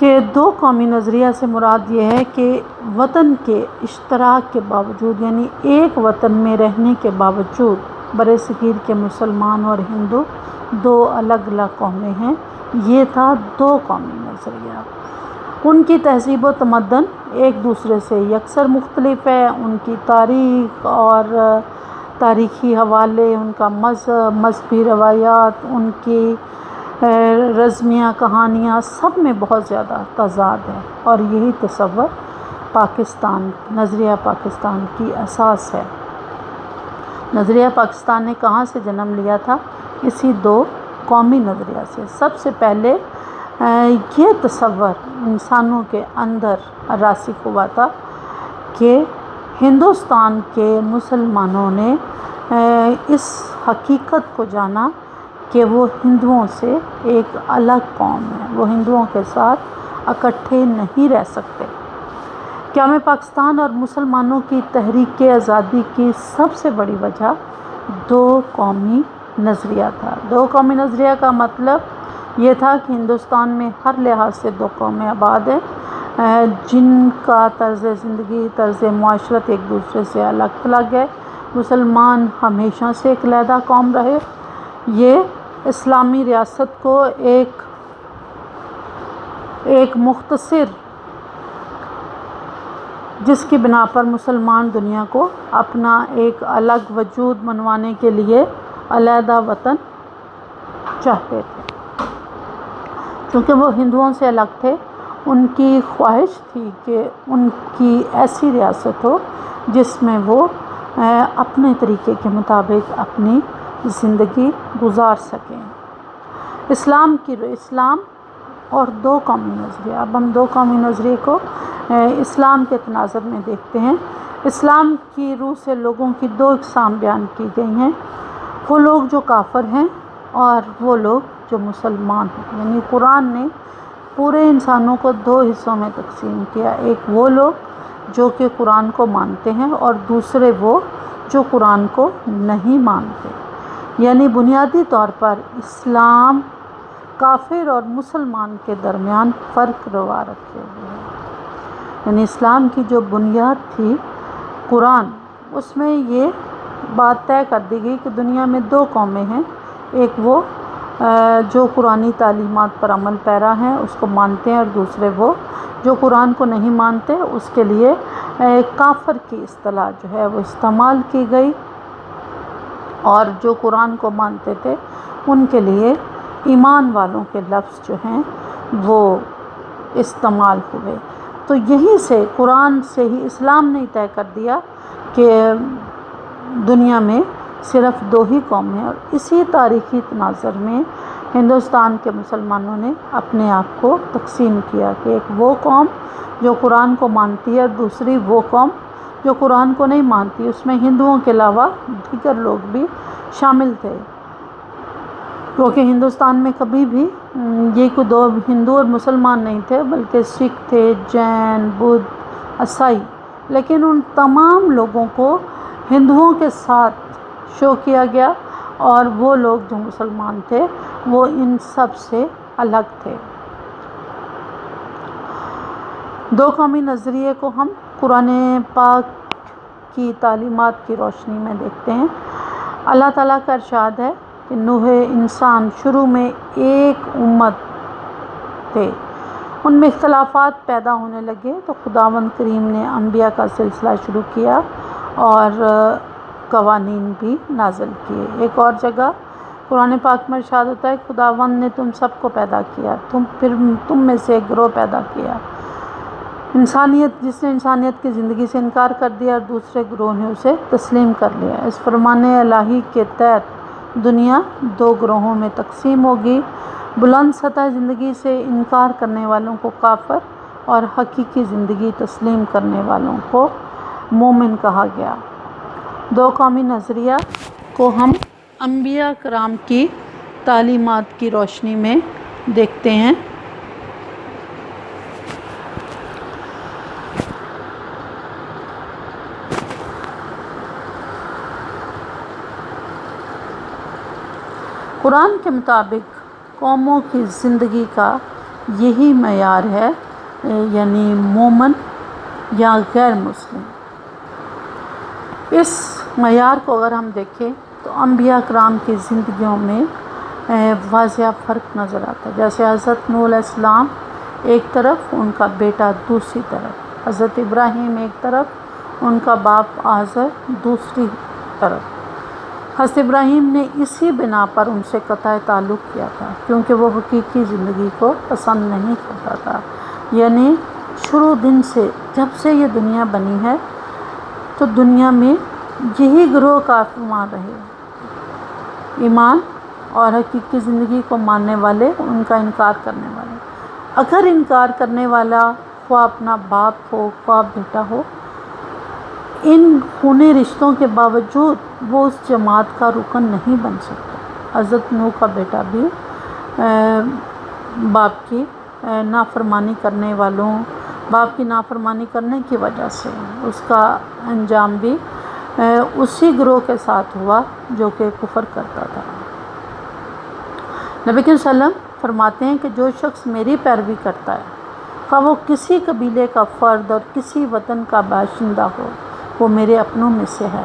کہ دو قومی نظریہ سے مراد یہ ہے کہ وطن کے اشتراک کے باوجود، یعنی ایک وطن میں رہنے کے باوجود برِ صغیر کے مسلمان اور ہندو دو الگ الگ قومیں ہیں۔ یہ تھا دو قومی نظریہ۔ ان کی تہذیب و تمدن ایک دوسرے سے یکسر مختلف ہے، ان کی تاریخ اور تاریخی حوالے، ان کا مذہب، مذہبی روایات، ان کی رزمیہ کہانیاں، سب میں بہت زیادہ تضاد ہے، اور یہی تصور پاکستان، نظریہ پاکستان کی اساس ہے۔ نظریہ پاکستان نے کہاں سے جنم لیا تھا؟ اسی دو قومی نظریہ سے۔ سب سے پہلے یہ تصور انسانوں کے اندر راسخ ہوا تھا کہ ہندوستان کے مسلمانوں نے اس حقیقت کو جانا کہ وہ ہندوؤں سے ایک الگ قوم ہے، وہ ہندوؤں کے ساتھ اکٹھے نہیں رہ سکتے۔ قیام پاکستان اور مسلمانوں کی تحریک آزادی کی سب سے بڑی وجہ دو قومی نظریہ تھا۔ دو قومی نظریہ کا مطلب یہ تھا کہ ہندوستان میں ہر لحاظ سے دو قومیں آباد ہیں، جن کا طرز زندگی، طرز معاشرت ایک دوسرے سے الگ تھلگ ہے۔ مسلمان ہمیشہ سے ایک علیحدہ قوم رہے۔ یہ اسلامی ریاست کو ایک مختصر، جس کی بنا پر مسلمان دنیا کو اپنا ایک الگ وجود منوانے کے لیے علیحدہ وطن چاہتے تھے۔ کیونکہ وہ ہندوؤں سے الگ تھے، ان کی خواہش تھی کہ ان کی ایسی ریاست ہو جس میں وہ اپنے طریقے کے مطابق اپنی زندگی گزار سکیں۔ اسلام اور دو قومی نظریہ۔ اب ہم دو قومی نظریے کو اسلام کے تناظر میں دیکھتے ہیں۔ اسلام کی روح سے لوگوں کی دو اقسام بیان کی گئی ہیں، وہ لوگ جو کافر ہیں اور وہ لوگ جو مسلمان ہیں۔ یعنی قرآن نے پورے انسانوں کو دو حصوں میں تقسیم کیا، ایک وہ لوگ جو کہ قرآن کو مانتے ہیں، اور دوسرے وہ جو قرآن کو نہیں مانتے۔ یعنی بنیادی طور پر اسلام کافر اور مسلمان کے درمیان فرق روا رکھے ہوئے ہے۔ یعنی اسلام کی جو بنیاد تھی قرآن، اس میں یہ بات طے کر دی گئی کہ دنیا میں دو قومیں ہیں، ایک وہ جو قرآنی تعلیمات پر عمل پیرا ہیں، اس کو مانتے ہیں، اور دوسرے وہ جو قرآن کو نہیں مانتے۔ اس کے لیے کافر کی اصطلاح جو ہے وہ استعمال کی گئی، اور جو قرآن کو مانتے تھے ان کے لیے ایمان والوں کے لفظ جو ہیں وہ استعمال ہوئے۔ تو یہیں سے قرآن سے ہی اسلام نے طے کر دیا کہ دنیا میں صرف دو ہی قومیں ہیں، اور اسی تاریخی تناظر میں ہندوستان کے مسلمانوں نے اپنے آپ کو تقسیم کیا کہ ایک وہ قوم جو قرآن کو مانتی ہے، اور دوسری وہ قوم جو قرآن کو نہیں مانتی۔ اس میں ہندوؤں کے علاوہ دیگر لوگ بھی شامل تھے، کیونکہ ہندوستان میں کبھی بھی یہ کوئی دو ہندو اور مسلمان نہیں تھے، بلکہ سکھ تھے، جین، بدھ، عیسائی۔ لیکن ان تمام لوگوں کو ہندوؤں کے ساتھ شو کیا گیا، اور وہ لوگ جو مسلمان تھے وہ ان سب سے الگ تھے۔ دو قومی نظریے کو ہم قرآن پاک کی تعلیمات کی روشنی میں دیکھتے ہیں۔ اللہ تعالیٰ کا ارشاد ہے کہ نوح انسان شروع میں ایک امت تھے، ان میں اختلافات پیدا ہونے لگے تو خداوند کریم نے انبیاء کا سلسلہ شروع کیا اور قوانین بھی نازل کیے۔ ایک اور جگہ قرآن پاک میں ارشاد ہوتا ہے خداوند نے تم سب کو پیدا کیا، پھر تم میں سے ایک گروہ پیدا کیا، جس نے انسانیت کی زندگی سے انکار کر دیا، اور دوسرے گروہ نے اسے تسلیم کر لیا۔ اس فرمان الہی کے تحت دنیا دو گروہوں میں تقسیم ہوگی، بلند سطح زندگی سے انکار کرنے والوں کو کافر اور حقیقی زندگی تسلیم کرنے والوں کو مومن کہا گیا۔ دو قومی نظریہ کو ہم انبیاء کرام کی تعلیمات کی روشنی میں دیکھتے ہیں۔ قرآن کے مطابق قوموں کی زندگی کا یہی معیار ہے یعنی مومن یا غیر مسلم۔ اس معیار کو اگر ہم دیکھیں تو انبیاء کرام کی زندگیوں میں واضح فرق نظر آتا ہے۔ جیسے حضرت نوح علیہ السلام ایک طرف، ان کا بیٹا دوسری طرف، حضرت ابراہیم ایک طرف، ان کا باپ آزر دوسری طرف۔ حضرت ابراہیم نے اسی بنا پر ان سے قطع تعلق کیا تھا کیونکہ وہ حقیقی زندگی کو پسند نہیں کرتا تھا۔ یعنی شروع دن سے جب سے یہ دنیا بنی ہے تو دنیا میں یہی گروہ کارفرما رہے، ایمان اور حقیقی زندگی کو ماننے والے، ان کا انکار کرنے والے۔ اگر انکار کرنے والا خواہ اپنا باپ ہو خواہ بیٹا ہو، ان خونی رشتوں کے باوجود وہ اس جماعت کا رکن نہیں بن سکتا۔ حضرت نوح کا بیٹا بھی باپ کی نافرمانی کرنے والوں، باپ کی نافرمانی کرنے کی وجہ سے اس کا انجام بھی اسی گروہ کے ساتھ ہوا جو کہ کفر کرتا تھا۔ نبی کریم صلی اللہ علیہ وسلم فرماتے ہیں کہ جو شخص میری پیروی کرتا ہے، خواہ وہ کسی قبیلے کا فرد اور کسی وطن کا باشندہ ہو، وہ میرے اپنوں میں سے ہے۔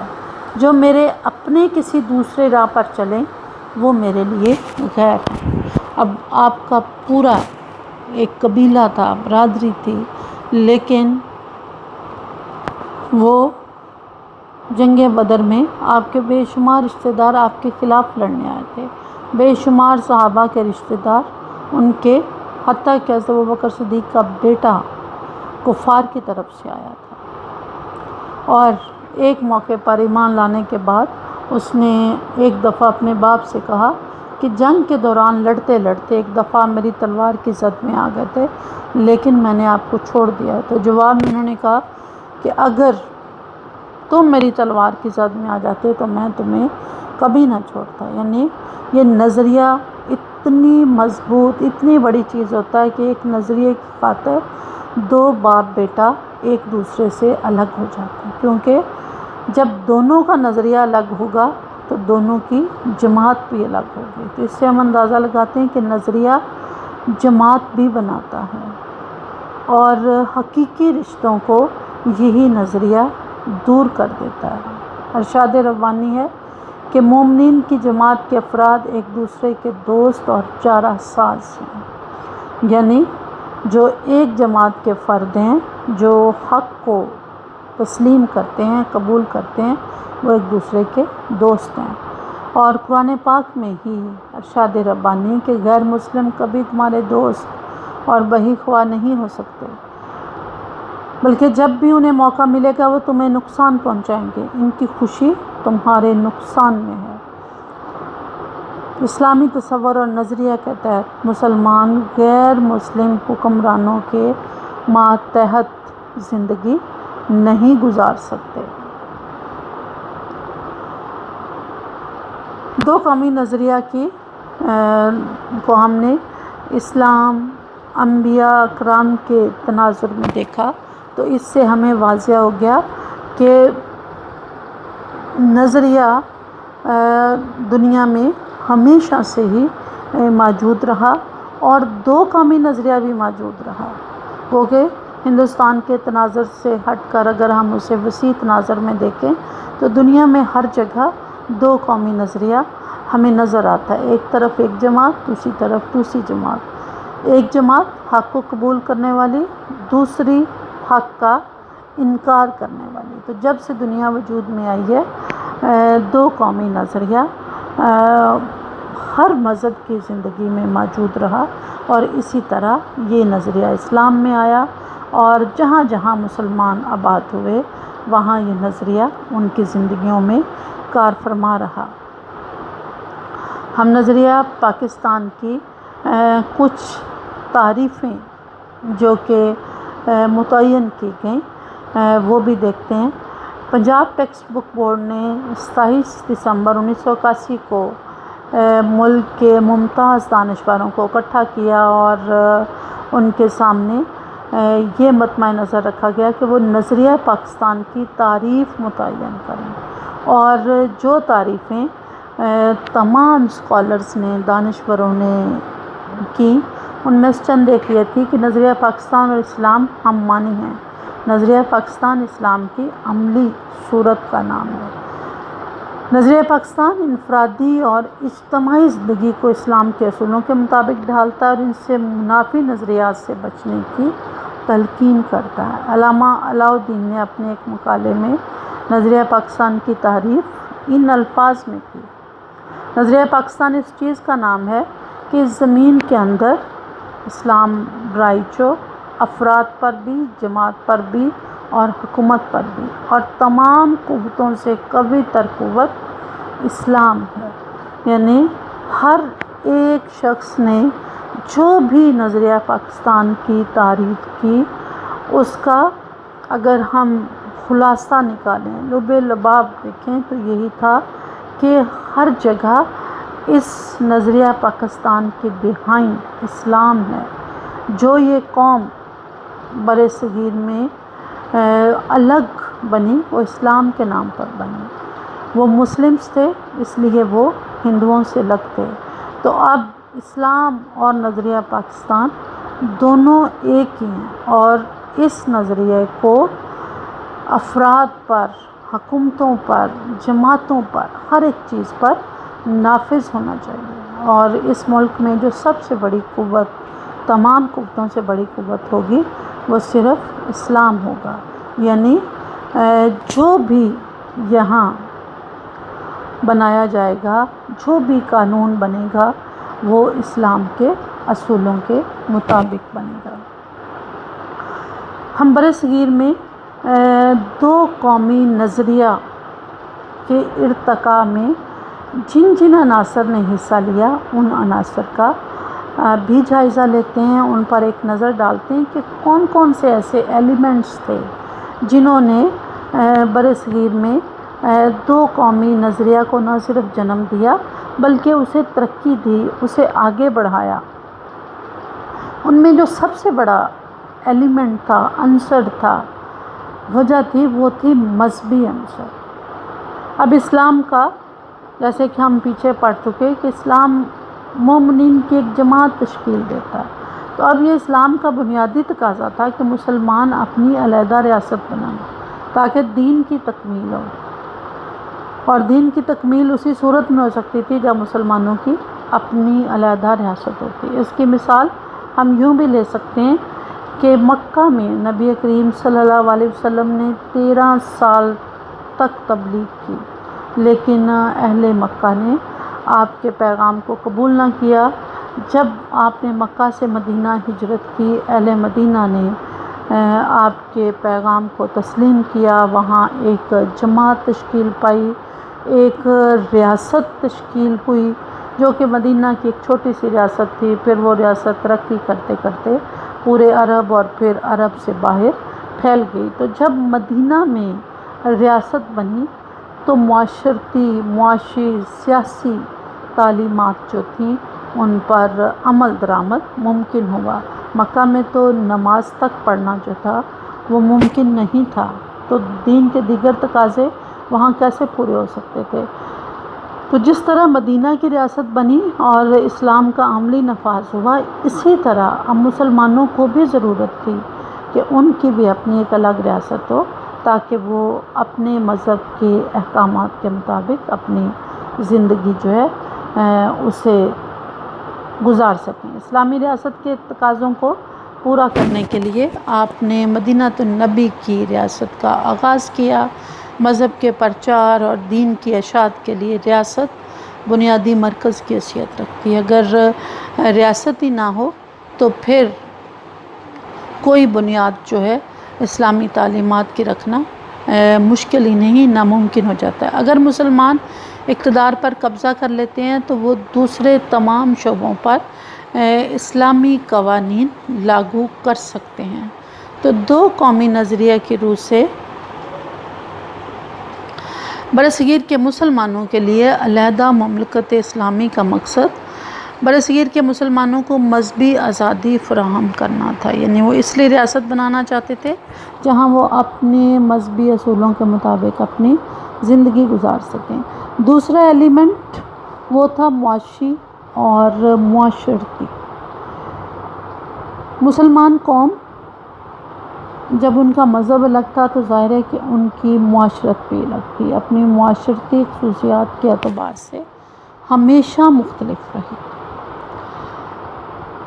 جو میرے اپنے کسی دوسرے راہ پر چلیں وہ میرے لیے غیر ہیں۔ اب آپ کا پورا ایک قبیلہ تھا، برادری تھی، لیکن وہ جنگ بدر میں آپ کے بے شمار رشتہ دار آپ کے خلاف لڑنے آئے تھے، بے شمار صحابہ کے رشتہ دار ان کے، حتیٰ کہ حضرت ابوبکر صدیق کا بیٹا کفار کی طرف سے آیا تھا۔ اور ایک موقع پر ایمان لانے کے بعد اس نے ایک دفعہ اپنے باپ سے کہا کہ جنگ کے دوران لڑتے لڑتے ایک دفعہ میری تلوار کی زد میں آ گئے تھے لیکن میں نے آپ کو چھوڑ دیا۔ تو جواب میں انہوں نے کہا کہ اگر تم میری تلوار کی زد میں آ جاتے تو میں تمہیں کبھی نہ چھوڑتا۔ یعنی یہ نظریہ اتنی مضبوط، اتنی بڑی چیز ہوتا ہے کہ ایک نظریے کی خاطر دو باپ بیٹا ایک دوسرے سے الگ ہو جاتے ہیں، کیونکہ جب دونوں کا نظریہ الگ ہوگا تو دونوں کی جماعت بھی الگ ہوگی۔ تو اس سے ہم اندازہ لگاتے ہیں کہ نظریہ جماعت بھی بناتا ہے، اور حقیقی رشتوں کو یہی نظریہ دور کر دیتا ہے۔ ارشاد ربانی ہے کہ مومنین کی جماعت کے افراد ایک دوسرے کے دوست اور چارہ ساز ہیں، یعنی جو ایک جماعت کے فرد ہیں جو حق کو تسلیم کرتے ہیں، قبول کرتے ہیں، وہ ایک دوسرے کے دوست ہیں۔ اور قرآن پاک میں ہی ارشاد ربانی کہ غیر مسلم کبھی تمہارے دوست اور بہی خواہ نہیں ہو سکتے، بلکہ جب بھی انہیں موقع ملے گا وہ تمہیں نقصان پہنچائیں گے، ان کی خوشی تمہارے نقصان میں ہے۔ اسلامی تصور اور نظریہ کے تحت مسلمان غیر مسلم حکمرانوں کے ماتحت زندگی نہیں گزار سکتے۔ دو قومی نظریہ کو ہم نے اسلام انبیاء کرام کے تناظر میں دیکھا تو اس سے ہمیں واضح ہو گیا کہ نظریہ دنیا میں ہمیشہ سے ہی موجود رہا، اور دو قومی نظریہ بھی موجود رہا، کیونکہ ہندوستان کے تناظر سے ہٹ کر اگر ہم اسے وسیع تناظر میں دیکھیں تو دنیا میں ہر جگہ دو قومی نظریہ ہمیں نظر آتا ہے۔ ایک طرف ایک جماعت، دوسری طرف دوسری جماعت۔ ایک جماعت حق کو قبول کرنے والی، دوسری حق کا انکار کرنے والی۔ تو جب سے دنیا وجود میں آئی ہے دو قومی نظریہ ہر مذہب کی زندگی میں موجود رہا، اور اسی طرح یہ نظریہ اسلام میں آیا، اور جہاں جہاں مسلمان آباد ہوئے وہاں یہ نظریہ ان کی زندگیوں میں کار فرما رہا۔ ہم نظریہ پاکستان کی کچھ تعریفیں جو کہ متعین کی گئیں وہ بھی دیکھتے ہیں۔ پنجاب ٹیکسٹ بک بورڈ نے 27 دسمبر 1981 کو ملک کے ممتاز دانشوروں کو اکٹھا کیا اور ان کے سامنے یہ مطمع نظر رکھا گیا کہ وہ نظریہ پاکستان کی تعریف متعین کریں، اور جو تعریفیں تمام اسکالرز نے، دانشوروں نے کی ان میں سے چند ایک یہ تھی کہ نظریہ پاکستان اور اسلام ہم معنی ہیں۔ نظریہ پاکستان اسلام کی عملی صورت کا نام ہے۔ نظریہ پاکستان انفرادی اور اجتماعی زندگی کو اسلام کے اصولوں کے مطابق ڈھالتا ہے اور ان سے منافی نظریات سے بچنے کی تلقین کرتا ہے۔ علامہ علاء الدین نے اپنے ایک مقالے میں نظریہ پاکستان کی تعریف ان الفاظ میں کی: نظریہ پاکستان اس چیز کا نام ہے کہ اس زمین کے اندر اسلام رائجو، افراد پر بھی، جماعت پر بھی اور حکومت پر بھی، اور تمام قوتوں سے قوی تر قوت اسلام ہے۔ یعنی ہر ایک شخص نے جو بھی نظریہ پاکستان کی تعریف کی، اس کا اگر ہم خلاصہ نکالیں، لب لباب دیکھیں تو یہی تھا کہ ہر جگہ اس نظریہ پاکستان کے بیہائنڈ اسلام ہے۔ جو یہ قوم بر صغیر میں الگ بنی وہ اسلام کے نام پر بنی۔ وہ مسلمز تھے اس لیے وہ ہندوؤں سے الگ تھے، تو اب اسلام اور نظریہ پاکستان دونوں ایک ہی ہیں، اور اس نظریے کو افراد پر، حکومتوں پر، جماعتوں پر، ہر ایک چیز پر نافذ ہونا چاہیے۔ اور اس ملک میں جو سب سے بڑی قوت، تمام قوتوں سے بڑی قوت ہوگی، وہ صرف اسلام ہوگا۔ یعنی جو بھی یہاں بنایا جائے گا، جو بھی قانون بنے گا، وہ اسلام کے اصولوں کے مطابق بنے گا۔ ہم برصغیر میں دو قومی نظریہ کے ارتقاء میں جن جن عناصر نے حصہ لیا، ان عناصر کا بھی جائزہ لیتے ہیں، ان پر ایک نظر ڈالتے ہیں کہ کون کون سے ایسے ایلیمنٹس تھے جنہوں نے برصغیر میں دو قومی نظریہ کو نہ صرف جنم دیا بلکہ اسے ترقی دی، اسے آگے بڑھایا۔ ان میں جو سب سے بڑا ایلیمنٹ تھا، عنصر تھا، وجہ تھی، وہ تھی مذہبی عنصر۔ اب اسلام کا، جیسے کہ ہم پیچھے پڑھ چکے کہ اسلام مومنین کی ایک جماعت تشکیل دیتا ہے، تو اب یہ اسلام کا بنیادی تقاضا تھا کہ مسلمان اپنی علیحدہ ریاست بنائیں تاکہ دین کی تکمیل ہو، اور دین کی تکمیل اسی صورت میں ہو سکتی تھی جب مسلمانوں کی اپنی علیحدہ ریاست ہوتی۔ اس کی مثال ہم یوں بھی لے سکتے ہیں کہ مکہ میں نبی کریم صلی اللہ علیہ وسلم نے 13 سال تک تبلیغ کی، لیکن اہل مکہ نے آپ کے پیغام کو قبول نہ کیا۔ جب آپ نے مکہ سے مدینہ ہجرت کی، اہل مدینہ نے آپ کے پیغام کو تسلیم کیا، وہاں ایک جماعت تشکیل پائی، ایک ریاست تشکیل ہوئی جو کہ مدینہ کی ایک چھوٹی سی ریاست تھی، پھر وہ ریاست ترقی کرتے کرتے پورے عرب اور پھر عرب سے باہر پھیل گئی۔ تو جب مدینہ میں ریاست بنی تو معاشی، سیاسی تعلیمات جو تھیں ان پر عمل درآمد ممکن ہوا۔ مکہ میں تو نماز تک پڑھنا جو تھا وہ ممکن نہیں تھا، تو دین کے دیگر تقاضے وہاں کیسے پورے ہو سکتے تھے؟ تو جس طرح مدینہ کی ریاست بنی اور اسلام کا عملی نفاذ ہوا، اسی طرح اب مسلمانوں کو بھی ضرورت تھی کہ ان کی بھی اپنی ایک الگ ریاست ہو تاکہ وہ اپنے مذہب کے احکامات کے مطابق اپنی زندگی جو ہے اسے گزار سکیں۔ اسلامی ریاست کے تقاضوں کو پورا کرنے کے لیے آپ نے مدینہ النبی کی ریاست کا آغاز کیا۔ مذہب کے پرچار اور دین کی اشاعت کے لیے ریاست بنیادی مرکز کی حیثیت رکھتی ہے۔ اگر ریاست ہی نہ ہو تو پھر کوئی بنیاد جو ہے اسلامی تعلیمات کی رکھنا مشکل ہی نہیں، ناممکن ہو جاتا ہے۔ اگر مسلمان اقتدار پر قبضہ کر لیتے ہیں تو وہ دوسرے تمام شعبوں پر اسلامی قوانین لاگو کر سکتے ہیں۔ تو دو قومی نظریے کی روح سے برصغیر کے مسلمانوں کے لیے علیحدہ مملکت اسلامی کا مقصد برصغیر کے مسلمانوں کو مذہبی آزادی فراہم کرنا تھا۔ یعنی وہ اس لیے ریاست بنانا چاہتے تھے جہاں وہ اپنے مذہبی اصولوں کے مطابق اپنی زندگی گزار سکیں۔ دوسرا ایلیمنٹ وہ تھا معاشی اور معاشرتی۔ مسلمان قوم جب ان کا مذہب الگ تھا تو ظاہر ہے کہ ان کی معاشرت بھی الگ تھی، اپنی معاشرتی خصوصیات کے اعتبار سے ہمیشہ مختلف رہی۔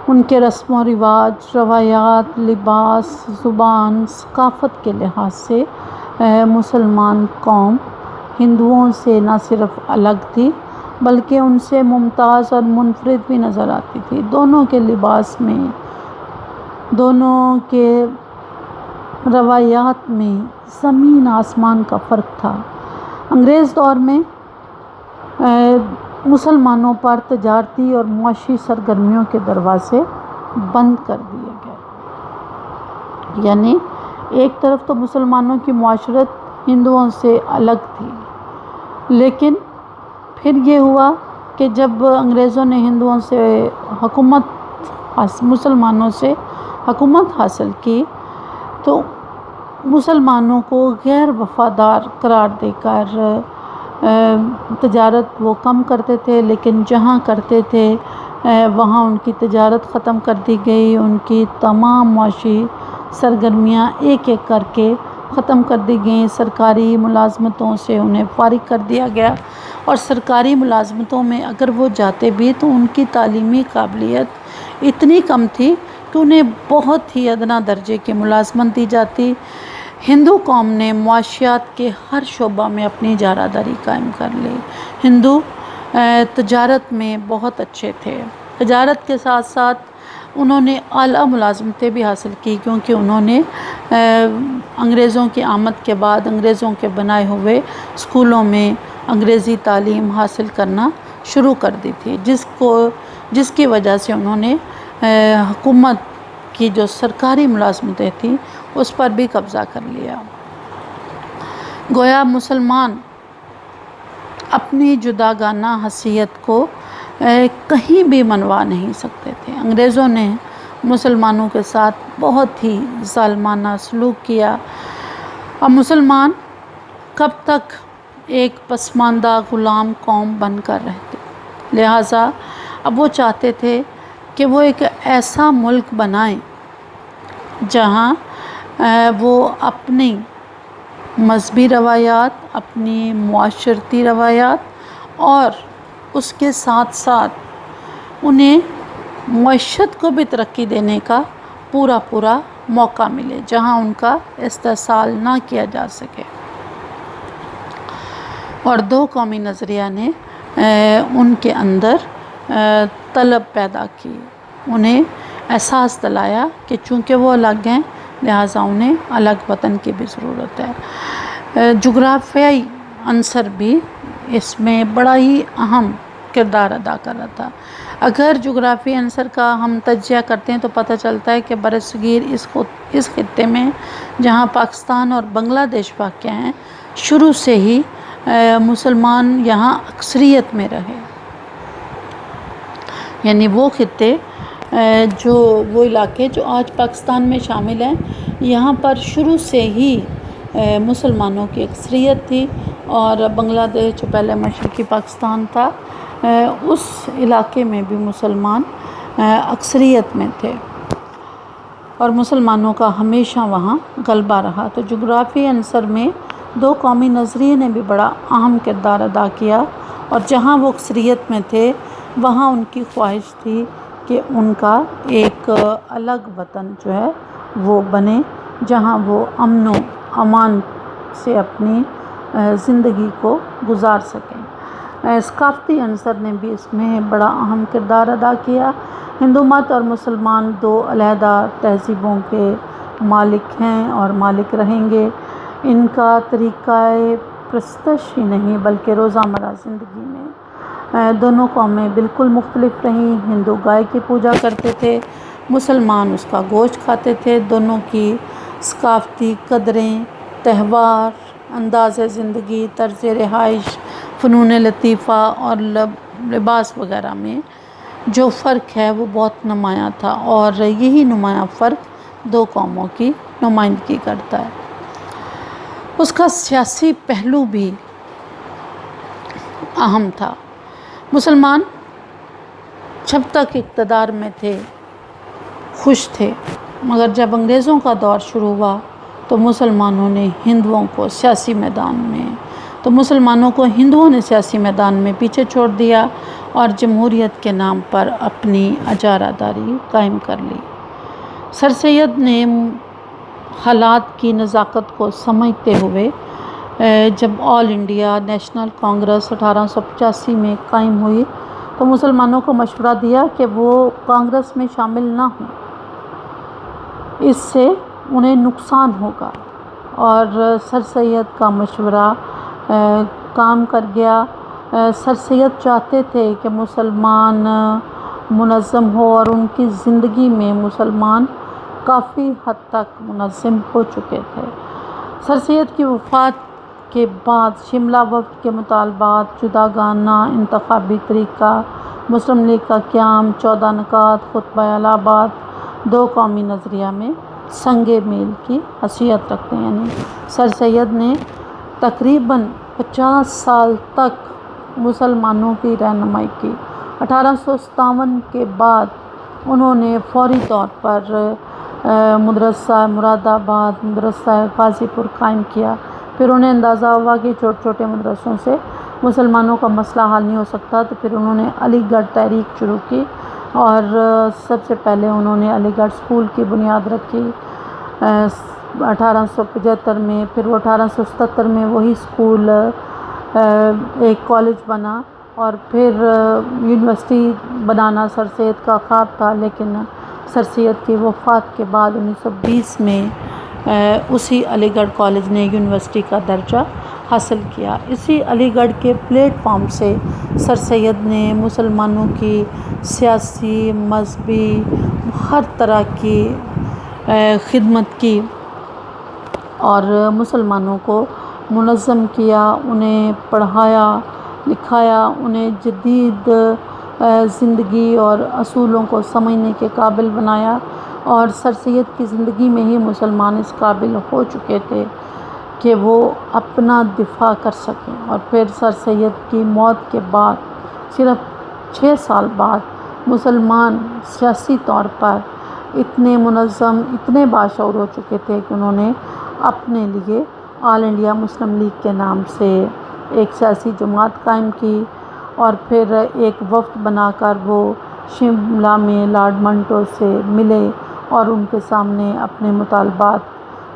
ان کے رسم و رواج، روایات، لباس، زبان، ثقافت کے لحاظ سے مسلمان قوم ہندوؤں سے نہ صرف الگ تھی بلکہ ان سے ممتاز اور منفرد بھی نظر آتی تھی۔ دونوں کے لباس میں، دونوں کے روایات میں زمین آسمان کا فرق تھا۔ انگریز دور میں مسلمانوں پر تجارتی اور معاشی سرگرمیوں کے دروازے بند کر دیے گئے، یعنی ایک طرف تو مسلمانوں کی معاشرت ہندوؤں سے الگ تھی، لیکن پھر یہ ہوا کہ جب انگریزوں نے ہندوؤں سے مسلمانوں سے حکومت حاصل کی تو مسلمانوں کو غیر وفادار قرار دے کر تجارت وہ کم کرتے تھے، لیکن جہاں کرتے تھے وہاں ان کی تجارت ختم کر دی گئی، ان کی تمام معاشی سرگرمیاں ایک ایک کر کے ختم کر دی گئیں، سرکاری ملازمتوں سے انہیں فارغ کر دیا گیا، اور سرکاری ملازمتوں میں اگر وہ جاتے بھی تو ان کی تعلیمی قابلیت اتنی کم تھی کہ انہیں بہت ہی ادنیٰ درجے کی ملازمت دی جاتی۔ ہندو قوم نے معاشیات کے ہر شعبہ میں اپنی جارحداری قائم کر لی۔ ہندو تجارت میں بہت اچھے تھے، تجارت کے ساتھ ساتھ انہوں نے اعلیٰ ملازمتیں بھی حاصل کی، کیونکہ انہوں نے انگریزوں کی آمد کے بعد انگریزوں کے بنائے ہوئے اسکولوں میں انگریزی تعلیم حاصل کرنا شروع کر دی تھی، جس کی وجہ سے انہوں نے حکومت کی جو سرکاری ملازمتیں تھیں اس پر بھی قبضہ کر لیا۔ گویا مسلمان اپنی جداگانہ حیثیت کو کہیں بھی منوا نہیں سکتے تھے۔ انگریزوں نے مسلمانوں کے ساتھ بہت ہی ظالمانہ سلوک کیا۔ اب مسلمان کب تک ایک پسماندہ غلام قوم بن کر رہتے، لہٰذا اب وہ چاہتے تھے کہ وہ ایک ایسا ملک بنائیں جہاں وہ اپنی مذہبی روایات، اپنی معاشرتی روایات اور اس کے ساتھ ساتھ انہیں معیشت کو بھی ترقی دینے کا پورا موقع ملے، جہاں ان کا استحصال نہ کیا جا سکے۔ اور دو قومی نظریہ نے ان کے اندر طلب پیدا کی، انہیں احساس دلایا کہ چونکہ وہ الگ ہیں لہٰذا انہیں الگ وطن کی بھی ضرورت ہے۔ جغرافیائی عنصر بھی اس میں بڑا ہی اہم کردار ادا کر رہا تھا۔ اگر جغرافی عنصر کا ہم تجزیہ کرتے ہیں تو پتہ چلتا ہے کہ برصغیر اس خطے میں جہاں پاکستان اور بنگلہ دیش واقع ہیں، شروع سے ہی مسلمان یہاں اکثریت میں رہے، یعنی وہ خطے وہ علاقے جو آج پاکستان میں شامل ہیں، یہاں پر شروع سے ہی مسلمانوں کی اکثریت تھی، اور بنگلہ دیش جو پہلے مشرقی پاکستان تھا اس علاقے میں بھی مسلمان اکثریت میں تھے، اور مسلمانوں کا ہمیشہ وہاں غلبہ رہا۔ تو جغرافی عنصر میں دو قومی نظریے نے بھی بڑا اہم کردار ادا کیا، اور جہاں وہ اکثریت میں تھے وہاں ان کی خواہش تھی کہ ان کا ایک الگ وطن جو ہے وہ بنے، جہاں وہ امن و امان سے اپنی زندگی کو گزار سکیں۔ ثقافتی عنصر نے بھی اس میں بڑا اہم کردار ادا کیا۔ ہندو مت اور مسلمان دو علیحدہ تہذیبوں کے مالک ہیں اور مالک رہیں گے۔ ان کا طریقہ پرستش ہی نہیں بلکہ روزمرہ زندگی میں دونوں قومیں بالکل مختلف رہیں۔ ہندو گائے کی پوجا کرتے تھے، مسلمان اس کا گوشت کھاتے تھے۔ دونوں کی ثقافتی قدریں، تہوار، انداز زندگی، طرز رہائش، فنون لطیفہ اور لباس وغیرہ میں جو فرق ہے وہ بہت نمایاں تھا، اور یہی نمایاں فرق دو قوموں کی نمائندگی کرتا ہے۔ اس کا سیاسی پہلو بھی اہم تھا۔ مسلمان جب تک اقتدار میں تھے خوش تھے، مگر جب انگریزوں کا دور شروع ہوا تو مسلمانوں نے ہندوؤں کو سیاسی میدان میں پیچھے چھوڑ دیا اور جمہوریت کے نام پر اپنی اجارہ داری قائم کر لی۔ سر سید نے حالات کی نزاکت کو سمجھتے ہوئے جب آل انڈیا نیشنل کانگریس 1885 میں قائم ہوئی تو مسلمانوں کو مشورہ دیا کہ وہ کانگریس میں شامل نہ ہوں، اس سے انہیں نقصان ہوگا، اور سر سید کا مشورہ کام کر گیا۔ سر سید چاہتے تھے کہ مسلمان منظم ہو، اور ان کی زندگی میں مسلمان کافی حد تک منظم ہو چکے تھے۔ سر سید کی وفات کے بعد شملہ وفد کے مطالبات، جداگانہ انتخابی طریقہ، مسلم لیگ کا قیام، 14 نکات، خطبہ الہ آباد، دو قومی نظریہ میں سنگ میل کی حیثیت رکھتے ہیں۔ یعنی سر سید نے تقریباً 50 سال تک مسلمانوں کی رہنمائی کی۔ 1857 کے بعد انہوں نے فوری طور پر مدرسہ مراد آباد، مدرسہ غازی پور قائم کیا۔ پھر انہیں اندازہ ہوا کہ چھوٹے چھوٹے مدرسوں سے مسلمانوں کا مسئلہ حل نہیں ہو سکتا، تو پھر انہوں نے علی گڑھ تحریک شروع کی، اور سب سے پہلے انہوں نے علی گڑھ اسکول کی بنیاد رکھی 1875 میں۔ پھر وہ 1877 میں وہی اسکول ایک کالج بنا، اور پھر یونیورسٹی بنانا سر سید کا خواب تھا، لیکن سر سید کی وفات کے بعد 1920 میں اسی علی گڑھ کالج نے یونیورسٹی کا درجہ حاصل کیا۔ اسی علی گڑھ کے پلیٹ فارم سے سر سید نے مسلمانوں کی سیاسی، مذہبی، ہر طرح کی خدمت کی، اور مسلمانوں کو منظم کیا، انہیں پڑھایا لکھایا، انہیں جدید زندگی اور اصولوں کو سمجھنے کے قابل بنایا، اور سر سید کی زندگی میں ہی مسلمان اس قابل ہو چکے تھے کہ وہ اپنا دفاع کر سکیں۔ اور پھر سر سید کی موت کے بعد صرف 6 سال بعد مسلمان سیاسی طور پر اتنے منظم، اتنے باشعور ہو چکے تھے کہ انہوں نے اپنے لیے آل انڈیا مسلم لیگ کے نام سے ایک سیاسی جماعت قائم کی، اور پھر ایک وفد بنا کر وہ شملہ میں لارڈ منٹو سے ملے اور ان کے سامنے اپنے مطالبات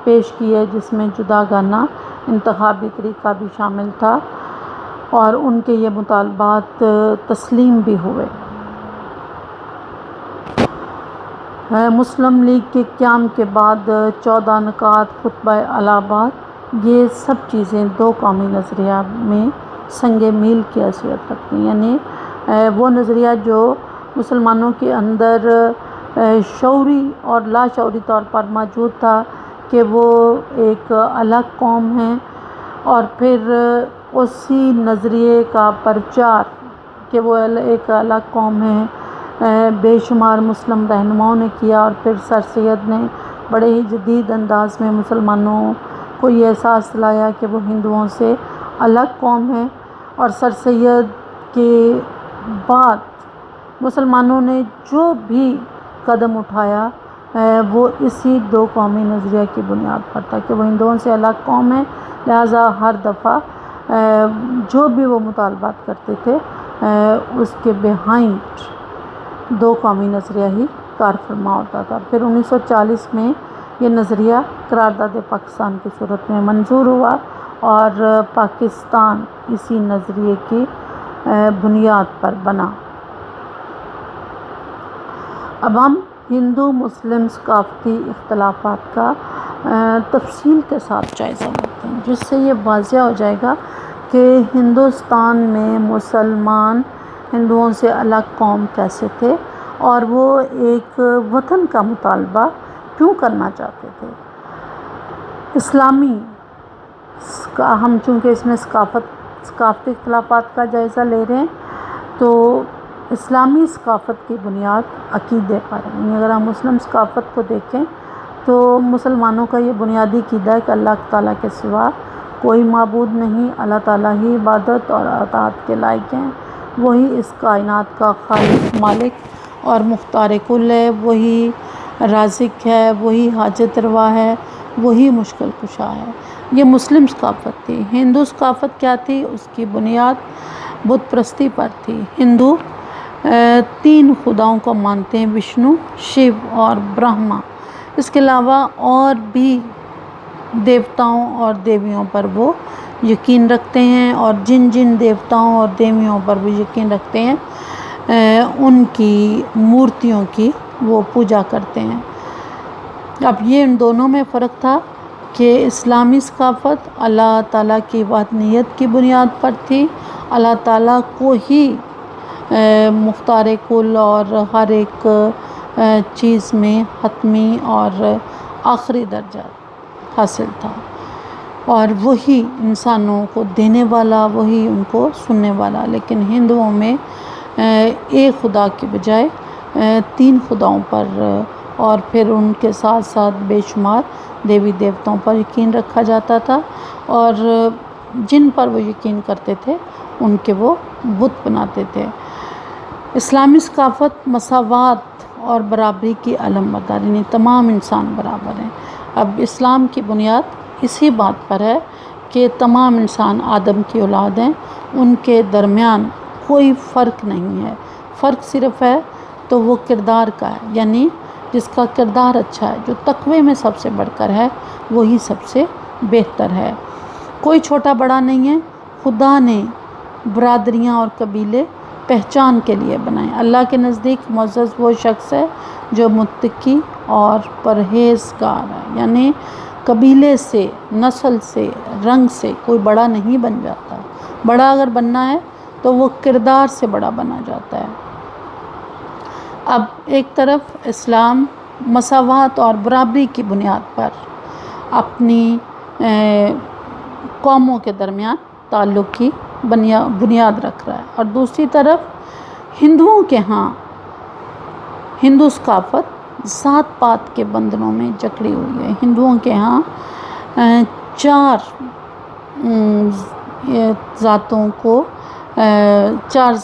پیش کیے، جس میں جداگانہ انتخابی طریقہ بھی شامل تھا، اور ان کے یہ مطالبات تسلیم بھی ہوئے۔ مسلم لیگ کے قیام کے بعد 14 نکات، خطبہ الہ آباد، یہ سب چیزیں دو قومی نظریہ میں سنگ میل کی حیثیت رکھتی ہیں۔ یعنی وہ نظریہ جو مسلمانوں کے اندر شعوری اور لاشعوری طور پر موجود تھا کہ وہ ایک الگ قوم ہے، اور پھر اسی نظریے کا پرچار کہ وہ ایک الگ قوم ہے بے شمار مسلم رہنماؤں نے کیا، اور پھر سر سید نے بڑے ہی جدید انداز میں مسلمانوں کو یہ احساس دلایا کہ وہ ہندوؤں سے الگ قوم ہے۔ اور سر سید کے بعد مسلمانوں نے جو بھی قدم اٹھایا وہ اسی دو قومی نظریہ کی بنیاد پر تھا کہ وہ ہندوؤں سے الگ قوم ہے، لہٰذا ہر دفعہ جو بھی وہ مطالبات کرتے تھے اس کے بیہائنڈ دو قومی نظریہ ہی کار فرما ہوتا تھا۔ پھر 1940 میں یہ نظریہ قرارداد پاکستان کی صورت میں منظور ہوا، اور پاکستان اسی نظریے کی بنیاد پر بنا۔ اب ہم ہندو مسلم ثقافتی اختلافات کا تفصیل کے ساتھ جائزہ لیتے ہیں، جس سے یہ واضح ہو جائے گا کہ ہندوستان میں مسلمان ہندوؤں سے الگ قوم کیسے تھے، اور وہ ایک وطن کا مطالبہ کیوں کرنا چاہتے تھے۔ اسلامی ہم چونکہ اس میں ثقافتی اختلافات کا جائزہ لے رہے ہیں، تو اسلامی ثقافت کی بنیاد عقیدے پر ہے۔ یعنی اگر ہم مسلم ثقافت کو دیکھیں تو مسلمانوں کا یہ بنیادی عقیدہ ہے کہ اللہ تعالیٰ کے سوا کوئی معبود نہیں، اللہ تعالیٰ ہی عبادت اور اطاعت کے لائق ہیں، وہی اس کائنات کا خالق، مالک اور مختار کل ہے، وہی رازق ہے، وہی حاجت روا ہے، وہی مشکل کشا ہے۔ یہ مسلم ثقافت تھی۔ ہندو ثقافت کیا تھی؟ اس کی بنیاد بت پرستی پر تھی۔ ہندو 3 خداؤں کو مانتے ہیں، وشنو، شیو اور برہما۔ اس کے علاوہ اور بھی دیوتاؤں اور دیویوں پر وہ یقین رکھتے ہیں، اور جن جن دیوتاؤں اور دیویوں پر وہ یقین رکھتے ہیں ان کی مورتیوں کی وہ پوجا کرتے ہیں۔ اب یہ ان دونوں میں فرق تھا کہ اسلامی ثقافت اللہ تعالیٰ کی وحدانیت کی بنیاد پر تھی۔ اللہ تعالیٰ کو ہی مختار کل اور ہر ایک چیز میں حتمی اور آخری درجہ حاصل تھا، اور وہی انسانوں کو دینے والا، وہی ان کو سننے والا۔ لیکن ہندوؤں میں ایک خدا کے بجائے 3 خداؤں پر اور پھر ان کے ساتھ ساتھ بے شمار دیوی دیوتاؤں پر یقین رکھا جاتا تھا، اور جن پر وہ یقین کرتے تھے ان کے وہ بت بناتے تھے۔ اسلامی ثقافت مساوات اور برابری کی علم بردار، یعنی تمام انسان برابر ہیں۔ اب اسلام کی بنیاد اسی بات پر ہے کہ تمام انسان آدم کی اولاد ہیں، ان کے درمیان کوئی فرق نہیں ہے۔ فرق صرف ہے تو وہ کردار کا ہے، یعنی جس کا کردار اچھا ہے، جو تقوی میں سب سے بڑھ کر ہے، وہی سب سے بہتر ہے۔ کوئی چھوٹا بڑا نہیں ہے۔ خدا نے برادریاں اور قبیلے پہچان کے لیے بنائے۔ اللہ کے نزدیک معزز وہ شخص ہے جو متقی اور پرہیزگار ہے، یعنی قبیلے سے، نسل سے، رنگ سے کوئی بڑا نہیں بن جاتا۔ بڑا اگر بننا ہے تو وہ کردار سے بڑا بنا جاتا ہے۔ اب ایک طرف اسلام مساوات اور برابری کی بنیاد پر اپنی قوموں کے درمیان تعلق کی بنیاد رکھ رہا ہے، اور دوسری طرف ہندوؤں کے ہاں ہندو ثقافت ذات پات کے بندھنوں میں جکڑی ہوئی ہے۔ ہندوؤں کے ہاں 4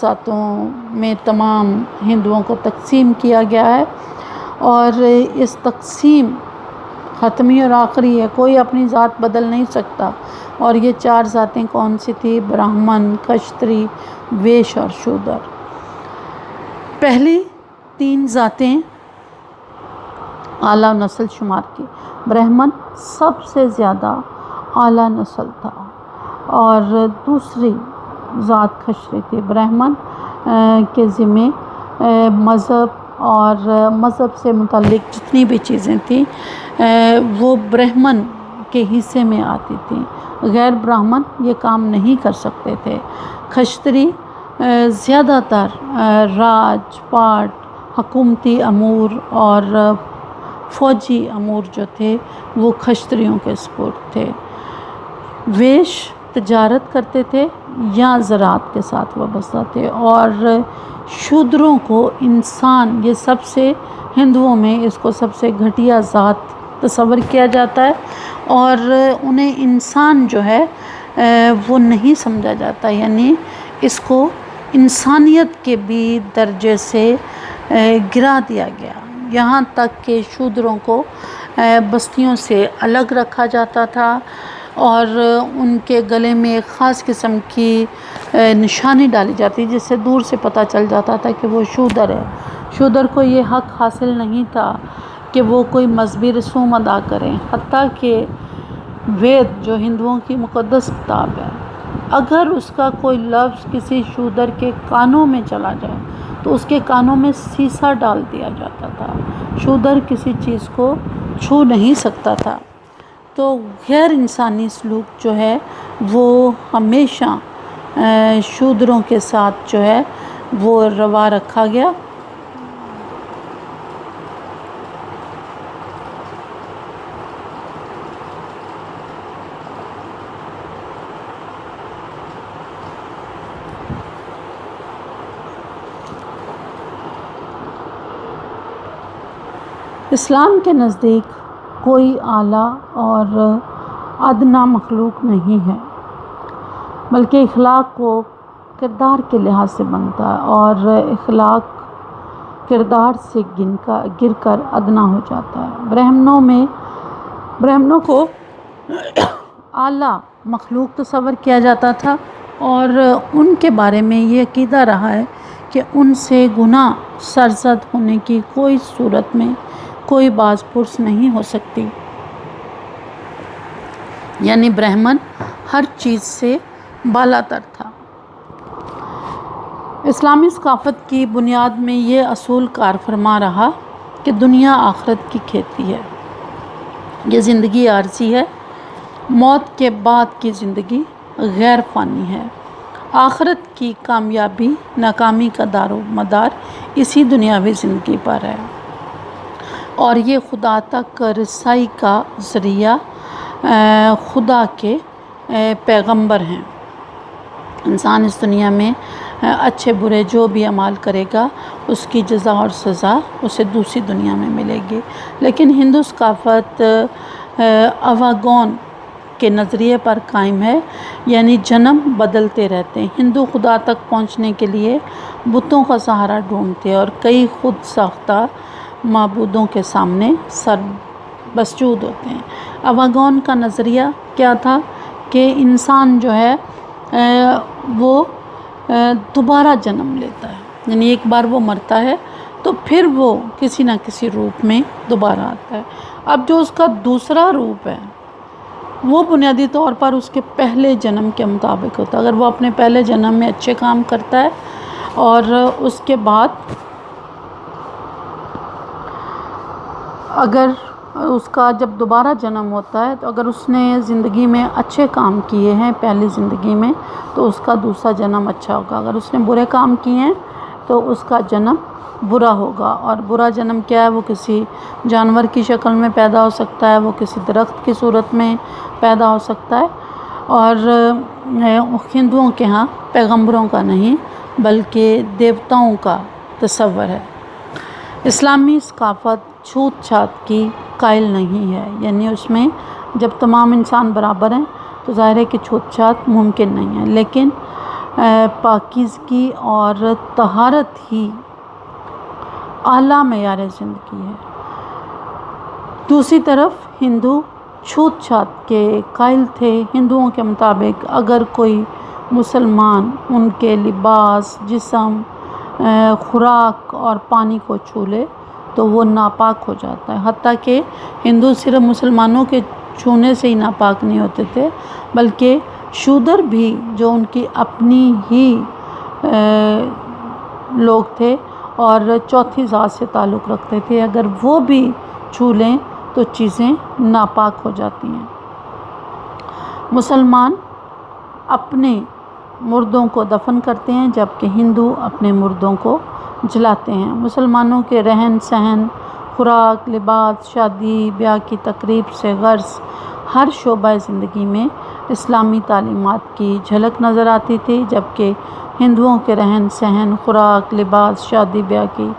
ذاتوں میں تمام ہندوؤں کو تقسیم کیا گیا ہے، اور اس تقسیم حتمی اور آخری ہے، کوئی اپنی ذات بدل نہیں سکتا۔ اور یہ 4 ذاتیں کون سی تھی؟ برہمن، کشتری، ویش اور شودر۔ پہلی 3 ذاتیں اعلیٰ نسل شمار کی۔ برہمن سب سے زیادہ اعلیٰ نسل تھا، اور دوسری ذات کشتری تھی۔ برہمن کے ذمے مذہب اور مذہب سے متعلق جتنی بھی چیزیں تھیں وہ برہمن کے حصے میں آتی تھیں، غیر برہمن یہ کام نہیں کر سکتے تھے۔ کشتری زیادہ تر راج پاٹ، حکومتی امور اور فوجی امور جو تھے وہ کشتریوں کے سپرد تھے۔ ویش تجارت کرتے تھے یا زراعت کے ساتھ وابستہ تھے، اور شودروں کو انسان، یہ سب سے ہندوؤں میں اس کو سب سے گھٹیا ذات تصور کیا جاتا ہے، اور انہیں انسان جو ہے وہ نہیں سمجھا جاتا، یعنی اس کو انسانیت کے بھی درجے سے گرا دیا گیا۔ یہاں تک کہ شودروں کو بستیوں سے الگ رکھا جاتا تھا، اور ان کے گلے میں ایک خاص قسم کی نشانی ڈالی جاتی جس سے دور سے پتہ چل جاتا تھا کہ وہ شودر ہے۔ شودر کو یہ حق حاصل نہیں تھا کہ وہ کوئی مذہبی رسوم ادا کریں، حتیٰ کہ وید جو ہندوؤں کی مقدس کتاب ہے، اگر اس کا کوئی لفظ کسی شودر کے کانوں میں چلا جائے تو اس کے کانوں میں سیسا ڈال دیا جاتا تھا۔ شودر کسی چیز کو چھو نہیں سکتا تھا۔ تو غیر انسانی سلوک جو ہے وہ ہمیشہ شودروں کے ساتھ جو ہے وہ روا رکھا گیا۔ اسلام کے نزدیک کوئی اعلیٰ اور ادنیٰ مخلوق نہیں ہے، بلکہ اخلاق کو کردار کے لحاظ سے بنتا ہے، اور اخلاق کردار سے گر کر ادنا ہو جاتا ہے۔ برہمنوں کو اعلیٰ مخلوق تصور کیا جاتا تھا اور ان کے بارے میں یہ عقیدہ رہا ہے کہ ان سے گناہ سرزد ہونے کی کوئی صورت میں کوئی باز پرس نہیں ہو سکتی، یعنی برہمن ہر چیز سے بالاتر تھا۔ اسلامی ثقافت کی بنیاد میں یہ اصول کار فرما رہا کہ دنیا آخرت کی کھیتی ہے، یہ زندگی عارضی ہے، موت کے بعد کی زندگی غیر فانی ہے، آخرت کی کامیابی ناکامی کا دار و مدار اسی دنیاوی زندگی پر ہے، اور یہ خدا تک رسائی کا ذریعہ خدا کے پیغمبر ہیں۔ انسان اس دنیا میں اچھے برے جو بھی اعمال کرے گا اس کی جزا اور سزا اسے دوسری دنیا میں ملے گی، لیکن ہندو ثقافت اواگون کے نظریے پر قائم ہے، یعنی جنم بدلتے رہتے ہیں۔ ہندو خدا تک پہنچنے کے لیے بتوں کا سہارا ڈھونڈتے اور کئی خود ساختہ معبودوں کے سامنے سر مسجود ہوتے ہیں۔ اواگون کا نظریہ کیا تھا کہ انسان جو ہے وہ دوبارہ جنم لیتا ہے، یعنی ایک بار وہ مرتا ہے تو پھر وہ کسی نہ کسی روپ میں دوبارہ آتا ہے۔ اب جو اس کا دوسرا روپ ہے وہ بنیادی طور پر اس کے پہلے جنم کے مطابق ہوتا ہے۔ اگر وہ اپنے پہلے جنم میں اچھے کام کرتا ہے اور اس کے بعد اگر اس کا جب دوبارہ جنم ہوتا ہے تو اگر اس نے زندگی میں اچھے کام کیے ہیں پہلی زندگی میں تو اس کا دوسرا جنم اچھا ہوگا، اگر اس نے برے کام کیے ہیں تو اس کا جنم برا ہوگا۔ اور برا جنم کیا ہے؟ وہ کسی جانور کی شکل میں پیدا ہو سکتا ہے، وہ کسی درخت کی صورت میں پیدا ہو سکتا ہے، اور ہندوؤں کے ہاں پیغمبروں کا نہیں بلکہ دیوتاؤں کا تصور ہے۔ اسلامی ثقافت چھوت چھات کی قائل نہیں ہے، یعنی اس میں جب تمام انسان برابر ہیں تو ظاہر ہے کہ چھوت چھات ممکن نہیں ہے، لیکن پاکیزگی اور طہارت ہی اعلیٰ معیار زندگی ہے۔ دوسری طرف ہندو چھوت چھات کے قائل تھے۔ ہندوؤں کے مطابق اگر کوئی مسلمان ان کے لباس، جسم، خوراک اور پانی کو چھو لے تو وہ ناپاک ہو جاتا ہے، حتیٰ کہ ہندو صرف مسلمانوں کے چھونے سے ہی ناپاک نہیں ہوتے تھے بلکہ شودر بھی جو ان کی اپنی ہی لوگ تھے اور چوتھی ذات سے تعلق رکھتے تھے، اگر وہ بھی چھو لیں تو چیزیں ناپاک ہو جاتی ہیں۔ مسلمان اپنے مردوں کو دفن کرتے ہیں جبکہ ہندو اپنے مردوں کو جلاتے ہیں۔ مسلمانوں کے رہن سہن، خوراک، لباس، شادی بیاہ کی تقریب سے غرض ہر شعبہ زندگی میں اسلامی تعلیمات کی جھلک نظر آتی تھی، جبکہ ہندوؤں کے رہن سہن، خوراک، لباس، شادی بیاہ کی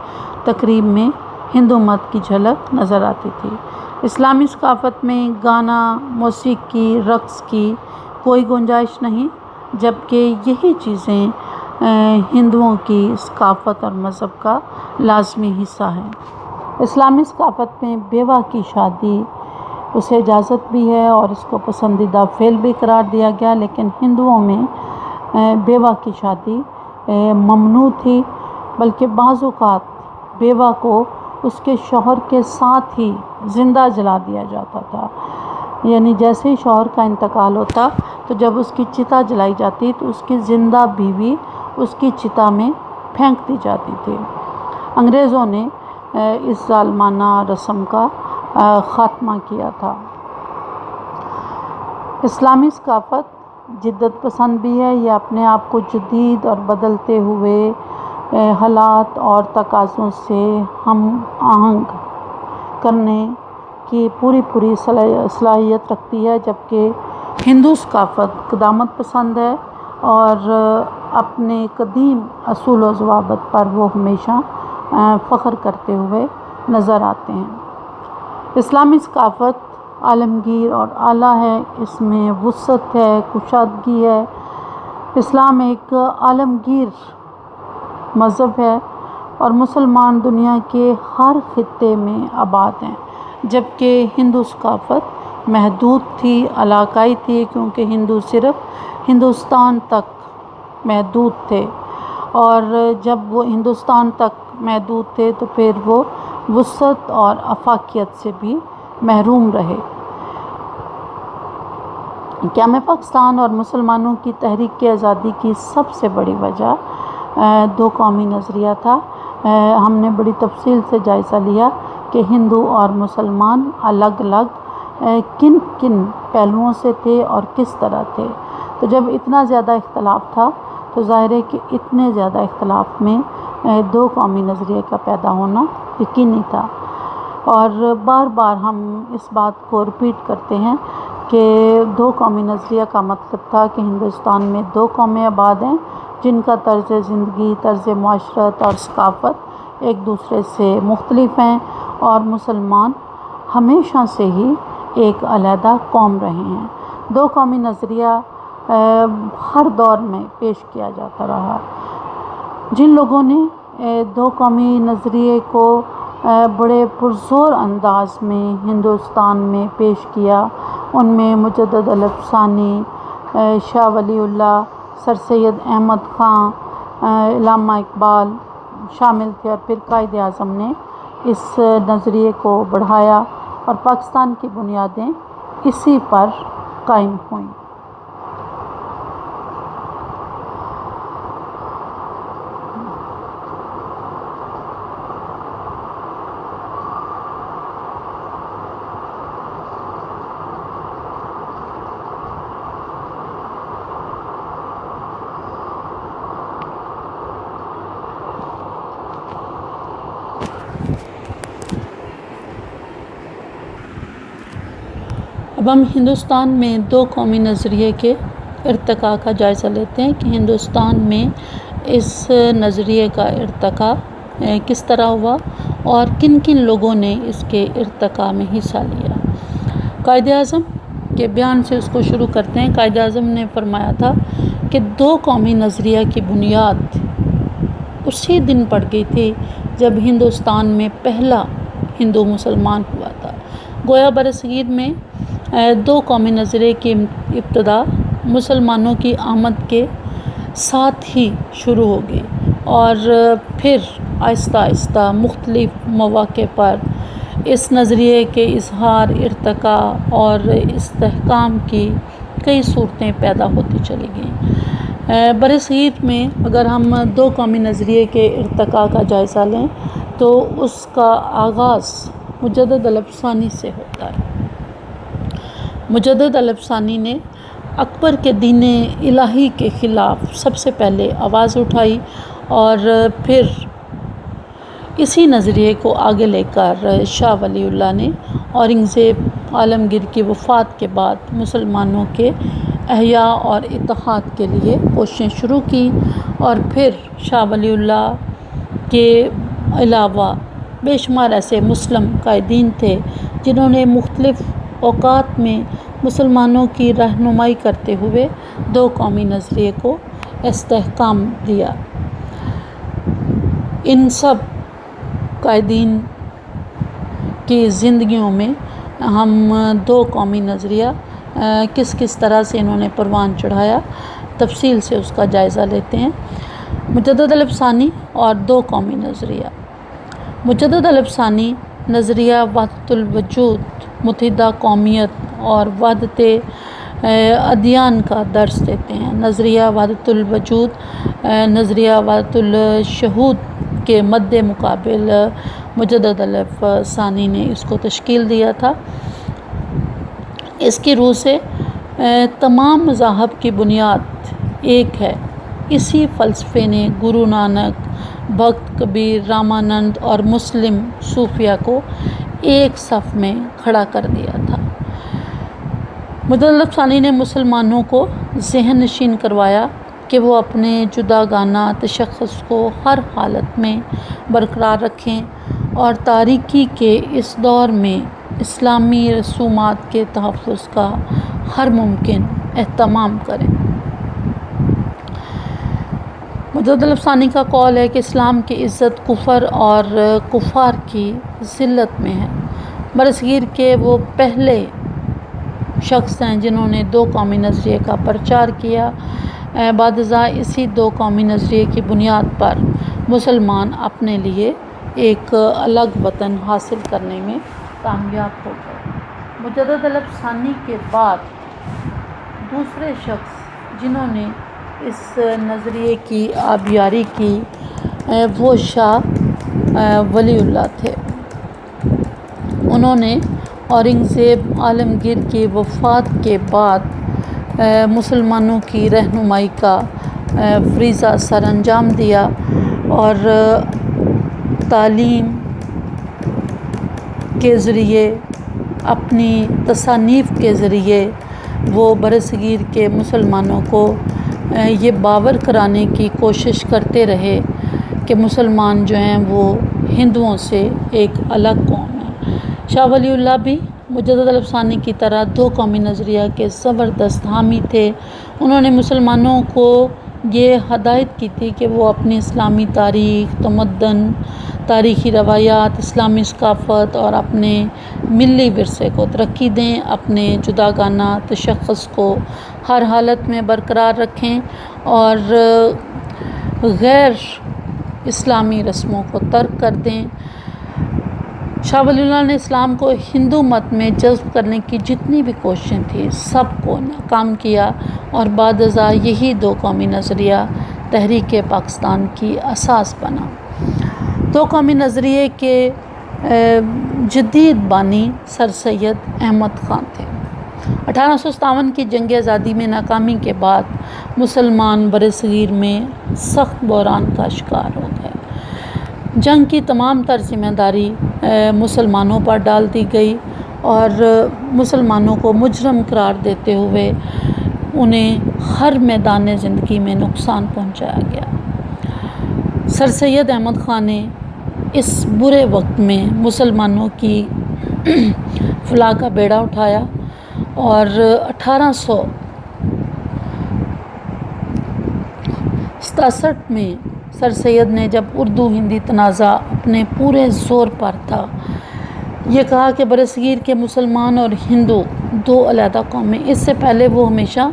تقریب میں ہندو مت کی جھلک نظر آتی تھی۔ اسلامی ثقافت میں گانا، موسیقی، رقص کی کوئی گنجائش نہیں، جبکہ یہی چیزیں ہندوؤں کی ثقافت اور مذہب کا لازمی حصہ ہیں۔ اسلامی ثقافت میں بیوہ کی شادی اسے اجازت بھی ہے اور اس کو پسندیدہ فعل بھی قرار دیا گیا، لیکن ہندوؤں میں بیوہ کی شادی ممنوع تھی، بلکہ بعض اوقات بیوہ کو اس کے شوہر کے ساتھ ہی زندہ جلا دیا جاتا تھا، یعنی جیسے ہی شوہر کا انتقال ہوتا تو جب اس کی چتا جلائی جاتی تو اس کی زندہ بیوی اس کی چتا میں پھینک دی جاتی تھی۔ انگریزوں نے اس ظالمانہ رسم کا خاتمہ کیا تھا۔ اسلامی ثقافت جدت پسند بھی ہے، یہ اپنے آپ کو جدید اور بدلتے ہوئے حالات اور تقاضوں سے ہم آہنگ کرنے کی پوری صلاحیت رکھتی ہے، جبکہ ہندو ثقافت قدامت پسند ہے اور اپنے قدیم اصول و ضوابط پر وہ ہمیشہ فخر کرتے ہوئے نظر آتے ہیں۔ اسلامی ثقافت عالمگیر اور اعلیٰ ہے، اس میں وسعت ہے، کشادگی ہے۔ اسلام ایک عالمگیر مذہب ہے اور مسلمان دنیا کے ہر خطے میں آباد ہیں، جبکہ ہندو ثقافت محدود تھی، علاقائی تھی، کیونکہ ہندو صرف ہندوستان تک محدود تھے، اور جب وہ ہندوستان تک محدود تھے تو پھر وہ وسعت اور افاقیت سے بھی محروم رہے۔ قیام پاکستان اور مسلمانوں کی تحریک آزادی کی سب سے بڑی وجہ دو قومی نظریہ تھا۔ ہم نے بڑی تفصیل سے جائزہ لیا کہ ہندو اور مسلمان الگ الگ کن کن پہلوؤں سے تھے اور کس طرح تھے۔ تو جب اتنا زیادہ اختلاف تھا تو ظاہر ہے کہ اتنے زیادہ اختلاف میں دو قومی نظریے کا پیدا ہونا یقینی تھا، اور بار بار ہم اس بات کو رپیٹ کرتے ہیں کہ دو قومی نظریہ کا مطلب تھا کہ ہندوستان میں دو قومیں آباد ہیں جن کا طرز زندگی، طرز معاشرت اور ثقافت ایک دوسرے سے مختلف ہیں، اور مسلمان ہمیشہ سے ہی ایک علیحدہ قوم رہے ہیں۔ دو قومی نظریہ ہر دور میں پیش کیا جاتا رہا۔ جن لوگوں نے دو قومی نظریے کو بڑے پرزور انداز میں ہندوستان میں پیش کیا، ان میں مجدد الافسانی، شاہ ولی اللہ، سر سید احمد خان، علامہ اقبال شامل تھے، اور پھر قائد اعظم نے اس نظریے کو بڑھایا اور پاکستان کی بنیادیں اسی پر قائم ہوئیں۔ اب ہم ہندوستان میں دو قومی نظریے کے ارتقاء کا جائزہ لیتے ہیں کہ ہندوستان میں اس نظریے کا ارتقاء کس طرح ہوا اور کن کن لوگوں نے اس کے ارتقاء میں حصہ لیا۔ قائد اعظم کے بیان سے اس کو شروع کرتے ہیں۔ قائد اعظم نے فرمایا تھا کہ دو قومی نظریہ کی بنیاد اسی دن پڑ گئی تھی جب ہندوستان میں پہلا ہندو مسلمان ہوا تھا۔ گویا برصغیر میں دو قومی نظریے کی ابتدا مسلمانوں کی آمد کے ساتھ ہی شروع ہو گئی، اور پھر آہستہ آہستہ مختلف مواقع پر اس نظریے کے اظہار، ارتقاء اور استحکام کی کئی صورتیں پیدا ہوتی چلی گئیں۔ برصغیر میں اگر ہم دو قومی نظریے کے ارتقاء کا جائزہ لیں تو اس کا آغاز مجدد الافسانی سے ہوتا ہے۔ مجدد الافسانی نے اکبر کے دین الہی کے خلاف سب سے پہلے آواز اٹھائی، اور پھر اسی نظریے کو آگے لے کر شاہ ولی اللہ نے اورنگزیب عالمگیر کی وفات کے بعد مسلمانوں کے احیاء اور اتحاد کے لیے کوششیں شروع کی، اور پھر شاہ ولی اللہ کے علاوہ بے شمار ایسے مسلم قائدین تھے جنہوں نے مختلف اوقات میں مسلمانوں کی رہنمائی کرتے ہوئے دو قومی نظریے کو استحکام دیا۔ ان سب قائدین کی زندگیوں میں ہم دو قومی نظریہ کس کس طرح سے انہوں نے پروان چڑھایا، تفصیل سے اس کا جائزہ لیتے ہیں۔ مجدد الافسانی اور دو قومی نظریہ۔ مجدد الافسانی نظریہ وحدت الوجود، متحدہ قومیت اور وحدت ادیان کا درس دیتے ہیں۔ نظریہ وحدت الوجود نظریہ وحدت الشہود کے مد مقابل مجدد الافسانی نے اس کو تشکیل دیا تھا۔ اس کی روح سے تمام مذاہب کی بنیاد ایک ہے۔ اسی فلسفے نے گرو نانک، بھکت کبیر، رامانند اور مسلم صوفیہ کو ایک صف میں کھڑا کر دیا تھا۔ مجدد الافسانی نے مسلمانوں کو ذہن نشین کروایا کہ وہ اپنے جداگانہ تشخص کو ہر حالت میں برقرار رکھیں اور تاریکی کے اس دور میں اسلامی رسومات کے تحفظ کا ہر ممکن اہتمام کریں۔ مجدد الطلب ثانی کا قول ہے کہ اسلام کی عزت کفر اور کفار کی ذلت میں ہے۔ برصغیر کے وہ پہلے شخص ہیں جنہوں نے دو قومی نظریے کا پرچار کیا۔ بعد ازاں اسی دو قومی نظریے کی بنیاد پر مسلمان اپنے لیے ایک الگ وطن حاصل کرنے میں کامیاب ہو گئے۔ مجدد الطلب ثانی کے بعد دوسرے شخص جنہوں نے اس نظریے کی آبیاری کی وہ شاہ ولی اللہ تھے۔ انہوں نے اورنگزیب عالمگیر کی وفات کے بعد مسلمانوں کی رہنمائی کا فریضہ سر انجام دیا اور تعلیم کے ذریعے اپنی تصانیف کے ذریعے وہ برصغیر کے مسلمانوں کو یہ باور کرانے کی کوشش کرتے رہے کہ مسلمان جو ہیں وہ ہندوؤں سے ایک الگ قوم ہے۔ شاہ ولی اللہ بھی مجدد الطلب ثانی کی طرح دو قومی نظریہ کے زبردست حامی تھے۔ انہوں نے مسلمانوں کو یہ ہدایت کی تھی کہ وہ اپنی اسلامی تاریخ، تمدن، تاریخی روایات، اسلامی ثقافت اور اپنے ملی ورثے کو ترقی دیں، اپنے جداگانہ تشخص کو ہر حالت میں برقرار رکھیں اور غیر اسلامی رسموں کو ترک کر دیں۔ شاہ ولی اللہ نے اسلام کو ہندو مت میں جذب کرنے کی جتنی بھی کوششیں تھیں سب کو ناکام کیا اور بعد ازاں یہی دو قومی نظریہ تحریک پاکستان کی اساس بنا۔ دو قومی نظریے کے جدید بانی سر سید احمد خان تھے۔ 1857 کی جنگ آزادی میں ناکامی کے بعد مسلمان برصغیر میں سخت بحران کا شکار ہو گئے۔ جنگ کی تمام تر ذمہ داری مسلمانوں پر ڈال دی گئی اور مسلمانوں کو مجرم قرار دیتے ہوئے انہیں ہر میدان زندگی میں نقصان پہنچایا گیا۔ سر سید احمد خان نے اس برے وقت میں مسلمانوں کی فلاح کا بیڑا اٹھایا اور 1867 میں سر سید نے جب اردو ہندی تنازع اپنے پورے زور پر تھا یہ کہا کہ برصغیر کے مسلمان اور ہندو دو علیحدہ قومیں، اس سے پہلے وہ ہمیشہ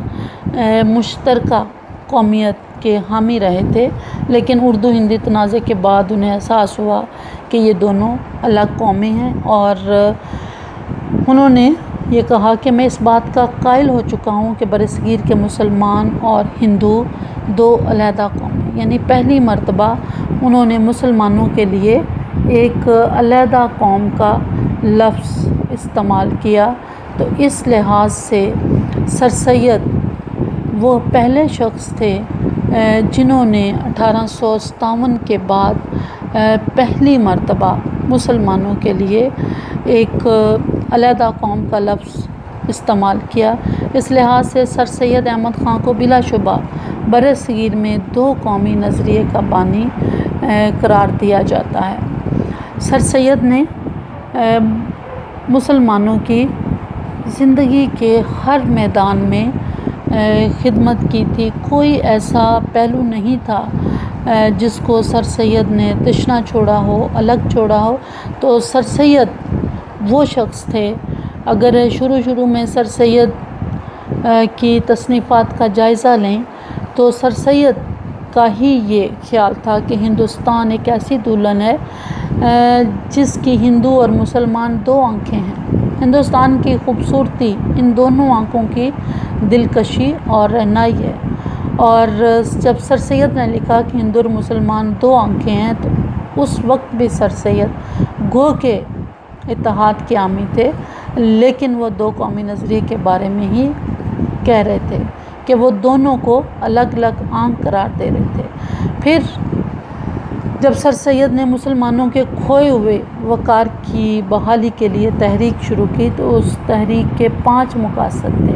مشترکہ قومیت کے حامی رہے تھے، لیکن اردو ہندی تنازع کے بعد انہیں احساس ہوا کہ یہ دونوں الگ قومیں ہیں اور انہوں نے یہ کہا کہ میں اس بات کا قائل ہو چکا ہوں کہ برصغیر کے مسلمان اور ہندو دو علیحدہ قومیں، یعنی پہلی مرتبہ انہوں نے مسلمانوں کے لیے ایک علیحدہ قوم کا لفظ استعمال کیا۔ تو اس لحاظ سے سر سید وہ پہلے شخص تھے جنہوں نے 1857 کے بعد پہلی مرتبہ مسلمانوں کے لیے ایک علیحدہ قوم کا لفظ استعمال کیا۔ اس لحاظ سے سر سید احمد خان کو بلا شبہ برصغیر میں دو قومی نظریے کا بانی قرار دیا جاتا ہے۔ سر سید نے مسلمانوں کی زندگی کے ہر میدان میں خدمت کی تھی۔ کوئی ایسا پہلو نہیں تھا جس کو سر سید نے تشنا چھوڑا ہو، الگ چھوڑا ہو۔ تو سر سید وہ شخص تھے، اگر شروع میں سر سید کی تصنیفات کا جائزہ لیں تو سر سید کا ہی یہ خیال تھا کہ ہندوستان ایک ایسی دلہن ہے جس کی ہندو اور مسلمان دو آنکھیں ہیں۔ ہندوستان کی خوبصورتی ان دونوں آنکھوں کی دلکشی اور رہنائی ہے۔ اور جب سر سید نے لکھا کہ ہندو اور مسلمان دو آنکھیں ہیں تو اس وقت بھی سر سید گو کے اتحاد کے حامی تھے، لیکن وہ دو قومی نظریے کے بارے میں ہی کہہ رہے تھے کہ وہ دونوں کو الگ الگ آنکھ قرار دے رہے تھے۔ پھر جب سر سید نے مسلمانوں کے کھوئے ہوئے وقار کی بحالی کے لیے تحریک شروع کی تو اس تحریک کے 5 مقاصد تھے۔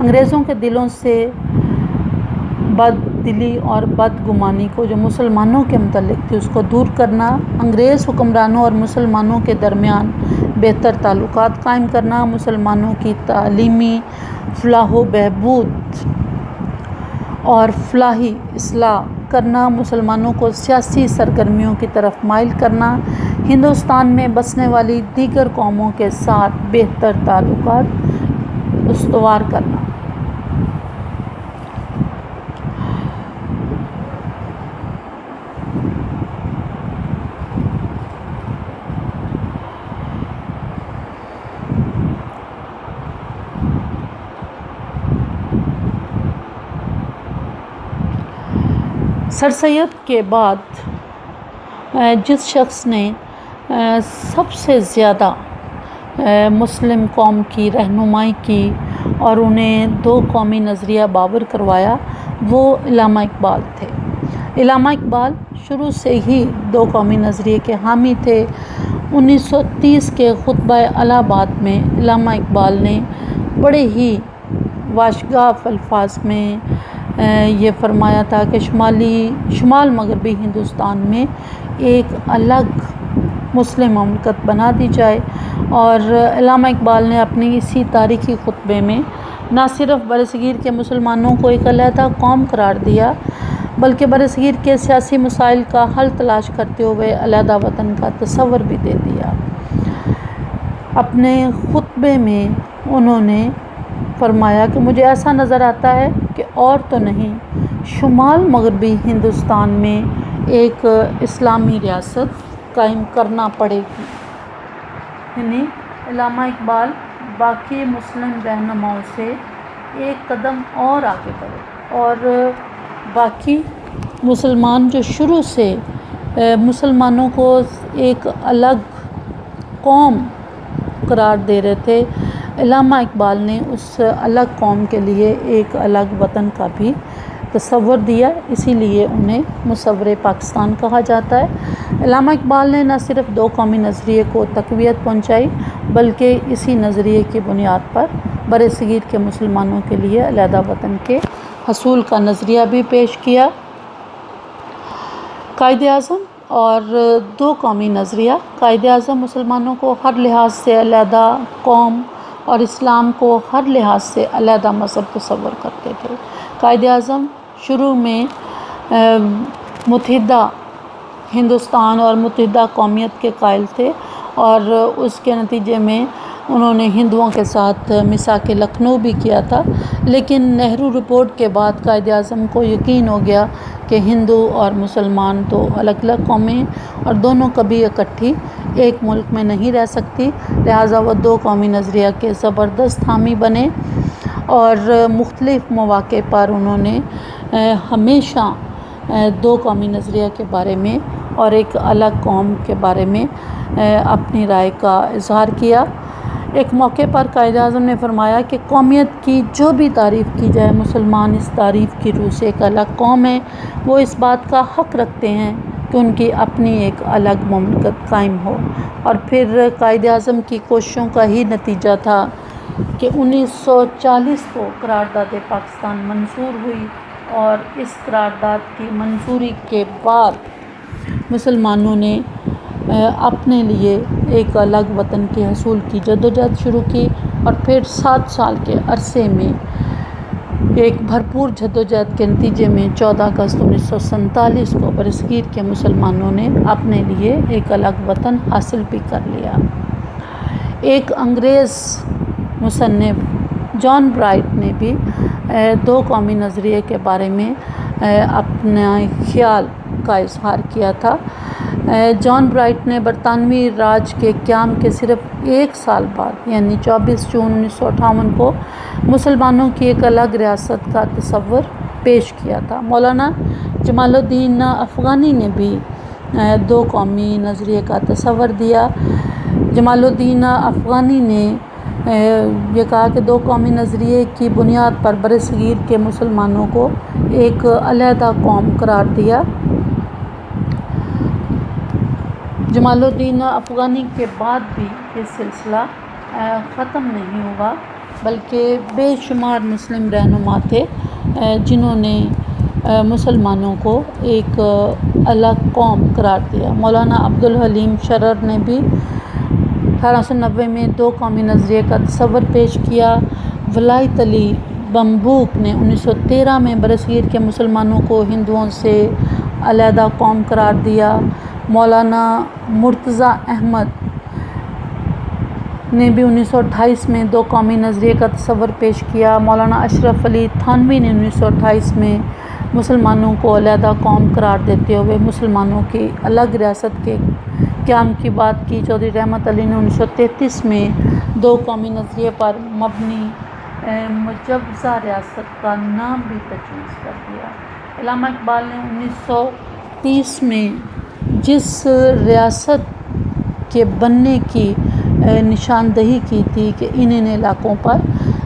انگریزوں کے دلوں سے بد دلی اور بدگمانی کو جو مسلمانوں کے متعلق تھی اس کو دور کرنا، انگریز حکمرانوں اور مسلمانوں کے درمیان بہتر تعلقات قائم کرنا، مسلمانوں کی تعلیمی فلاح و بہبود اور فلاحی اصلاح کرنا، مسلمانوں کو سیاسی سرگرمیوں کی طرف مائل کرنا، ہندوستان میں بسنے والی دیگر قوموں کے ساتھ بہتر تعلقات استوار کرنا۔ سر سید کے بعد جس شخص نے سب سے زیادہ مسلم قوم کی رہنمائی کی اور انہیں دو قومی نظریہ باور کروایا، وہ علامہ اقبال تھے۔ علامہ اقبال شروع سے ہی دو قومی نظریے کے حامی تھے۔ 1930 کے خطبہ الہ آباد میں علامہ اقبال نے بڑے ہی واشگاف الفاظ میں یہ فرمایا تھا کہ شمال مغربی ہندوستان میں ایک الگ مسلم مملکت بنا دی جائے، اور علامہ اقبال نے اپنی اسی تاریخی خطبے میں نہ صرف برصغیر کے مسلمانوں کو ایک علیحدہ قوم قرار دیا، بلکہ برصغیر کے سیاسی مسائل کا حل تلاش کرتے ہوئے علیحدہ وطن کا تصور بھی دے دیا۔ اپنے خطبے میں انہوں نے فرمایا کہ مجھے ایسا نظر آتا ہے کہ اور تو نہیں، شمال مغربی ہندوستان میں ایک اسلامی ریاست قائم کرنا پڑے گی۔ یعنی علامہ اقبال باقی مسلم رہنماؤں سے ایک قدم اور آگے بڑھے، اور باقی مسلمان جو شروع سے مسلمانوں کو ایک الگ قوم قرار دے رہے تھے، علامہ اقبال نے اس الگ قوم کے لیے ایک الگ وطن کا بھی تصور دیا، اسی لیے انہیں مصور پاکستان کہا جاتا ہے۔ علامہ اقبال نے نہ صرف دو قومی نظریے کو تقویت پہنچائی، بلکہ اسی نظریے کی بنیاد پر برصغیر کے مسلمانوں کے لیے علیحدہ وطن کے حصول کا نظریہ بھی پیش کیا۔ قائد اعظم اور دو قومی نظریہ۔ قائد اعظم مسلمانوں کو ہر لحاظ سے علیحدہ قوم اور اسلام کو ہر لحاظ سے علیحدہ مذہب تصور کرتے تھے۔ قائد اعظم شروع میں متحدہ ہندوستان اور متحدہ قومیت کے قائل تھے، اور اس کے نتیجے میں انہوں نے ہندوؤں کے ساتھ میثاق لکھنؤ بھی کیا تھا، لیکن نہرو رپورٹ کے بعد قائد اعظم کو یقین ہو گیا کہ ہندو اور مسلمان تو الگ الگ قومیں ہیں اور دونوں کبھی اکٹھی ایک ملک میں نہیں رہ سکتی، لہٰذا وہ دو قومی نظریہ کے زبردست حامی بنے، اور مختلف مواقع پر انہوں نے ہمیشہ دو قومی نظریہ کے بارے میں اور ایک الگ قوم کے بارے میں اپنی رائے کا اظہار کیا۔ ایک موقع پر قائد اعظم نے فرمایا کہ قومیت کی جو بھی تعریف کی جائے، مسلمان اس تعریف کی روح سے ایک الگ قوم ہے، وہ اس بات کا حق رکھتے ہیں کہ ان کی اپنی ایک الگ مملکت قائم ہو۔ اور پھر قائد اعظم کی کوششوں کا ہی نتیجہ تھا کہ 1940 کو قرارداد پاکستان منظور ہوئی، اور اس قرارداد کی منظوری کے بعد مسلمانوں نے اپنے لیے ایک الگ وطن کے حصول کی جدوجہد شروع کی، اور پھر 7 سال کے عرصے میں ایک بھرپور جدوجہد کے نتیجے میں 14 اگست 1947 کو برصغیر کے مسلمانوں نے اپنے لیے ایک الگ وطن حاصل بھی کر لیا۔ ایک انگریز مصنف جان برائٹ نے بھی دو قومی نظریے کے بارے میں اپنا خیال کا اظہار کیا تھا۔ جان برائٹ نے برطانوی راج کے قیام کے صرف ایک سال بعد یعنی 24 جون 1958 کو مسلمانوں کی ایک الگ ریاست کا تصور پیش کیا تھا۔ مولانا جمال الدین افغانی نے بھی دو قومی نظریے کا تصور دیا۔ جمال الدین افغانی نے یہ کہا کہ دو قومی نظریے کی بنیاد پر برصغیر کے مسلمانوں کو ایک علیحدہ قوم قرار دیا۔ جمال الدین افغانی کے بعد بھی یہ سلسلہ ختم نہیں ہوا، بلکہ بے شمار مسلم رہنما تھے جنہوں نے مسلمانوں کو ایک الگ قوم قرار دیا۔ مولانا عبدالحلیم شرر نے بھی 1890 میں دو قومی نظریے کا تصور پیش کیا۔ ولایت علی بمبوک نے 1913 میں برصغیر کے مسلمانوں کو ہندوؤں سے علیحدہ قوم قرار دیا۔ مولانا مرتضیٰ احمد نے بھی 1928 میں دو قومی نظریے کا تصور پیش کیا۔ مولانا اشرف علی تھانوی نے 1928 میں مسلمانوں کو علیحدہ قوم قرار دیتے ہوئے مسلمانوں کی الگ ریاست کے قیام کی بات کی۔ چودھری رحمت علی نے 1933 میں دو قومی نظریے پر مبنی مجوزہ ریاست کا نام بھی تجویز کر دیا۔ علامہ اقبال نے 1930 میں جس ریاست کے بننے کی نشاندہی کی تھی کہ ان علاقوں پر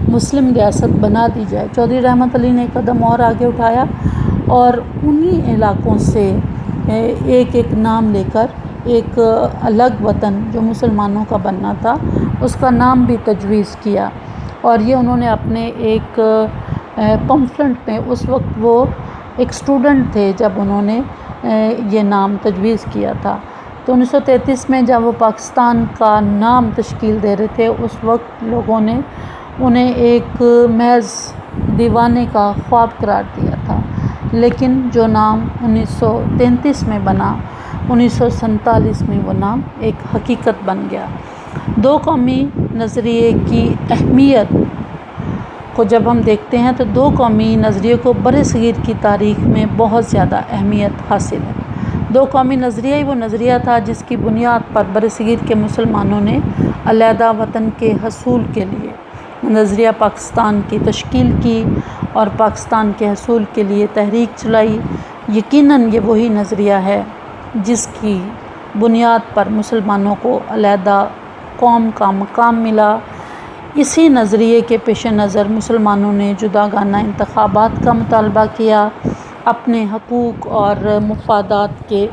مسلم ریاست بنا دی جائے، چودھری رحمت علی نے ایک قدم اور آگے اٹھایا اور انہی علاقوں سے ایک ایک نام لے کر ایک الگ وطن جو مسلمانوں کا بننا تھا اس کا نام بھی تجویز کیا۔ اور یہ انہوں نے اپنے ایک پمفلٹ میں، اس وقت وہ ایک اسٹوڈنٹ تھے جب انہوں نے یہ نام تجویز کیا تھا۔ تو 1933 میں جب وہ پاکستان کا نام تشکیل دے رہے تھے اس وقت لوگوں نے انہیں ایک محض دیوانے کا خواب قرار دیا تھا، لیکن جو نام 1933 میں بنا، 1947 میں وہ نام ایک حقیقت بن گیا۔ دو قومی نظریے کی اہمیت کو جب ہم دیکھتے ہیں تو دو قومی نظریے کو برصغیر کی تاریخ میں بہت زیادہ اہمیت حاصل ہے۔ دو قومی نظریہ ہی وہ نظریہ تھا جس کی بنیاد پر برصغیر کے مسلمانوں نے علیحدہ وطن کے حصول کے لیے نظریہ پاکستان کی تشکیل کی اور پاکستان کے حصول کے لیے تحریک چلائی۔ یقیناً یہ وہی نظریہ ہے جس کی بنیاد پر مسلمانوں کو علیحدہ قوم کا مقام ملا۔ اسی نظریے کے پیش نظر مسلمانوں نے جداگانہ انتخابات کا مطالبہ کیا، اپنے حقوق اور مفادات کے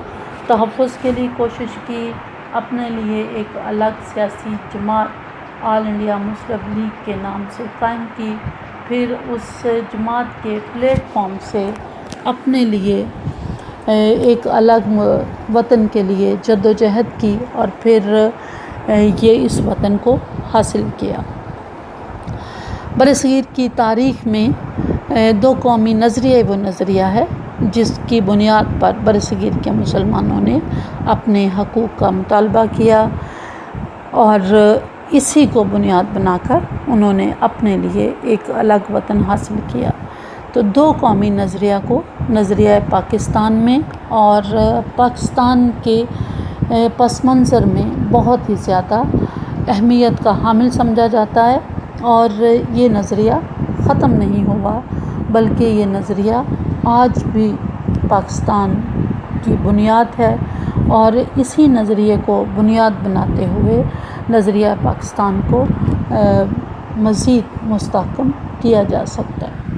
تحفظ کے لیے کوشش کی، اپنے لیے ایک الگ سیاسی جماعت آل انڈیا مسلم لیگ کے نام سے قائم کی، پھر اس جماعت کے پلیٹ فارم سے اپنے لیے ایک الگ وطن کے لیے جدوجہد کی اور پھر یہ اس وطن کو حاصل کیا۔ برصغیر کی تاریخ میں دو قومی نظریہ وہ نظریہ ہے جس کی بنیاد پر برصغیر کے مسلمانوں نے اپنے حقوق کا مطالبہ کیا اور اسی کو بنیاد بنا کر انہوں نے اپنے لیے ایک الگ وطن حاصل کیا۔ تو دو قومی نظریہ کو نظریہ پاکستان میں اور پاکستان کے پس منظر میں بہت ہی زیادہ اہمیت کا حامل سمجھا جاتا ہے، اور یہ نظریہ ختم نہیں ہوا بلکہ یہ نظریہ آج بھی پاکستان کی بنیاد ہے، اور اسی نظریے کو بنیاد بناتے ہوئے نظریہ پاکستان کو مزید مستحکم کیا جا سکتا ہے۔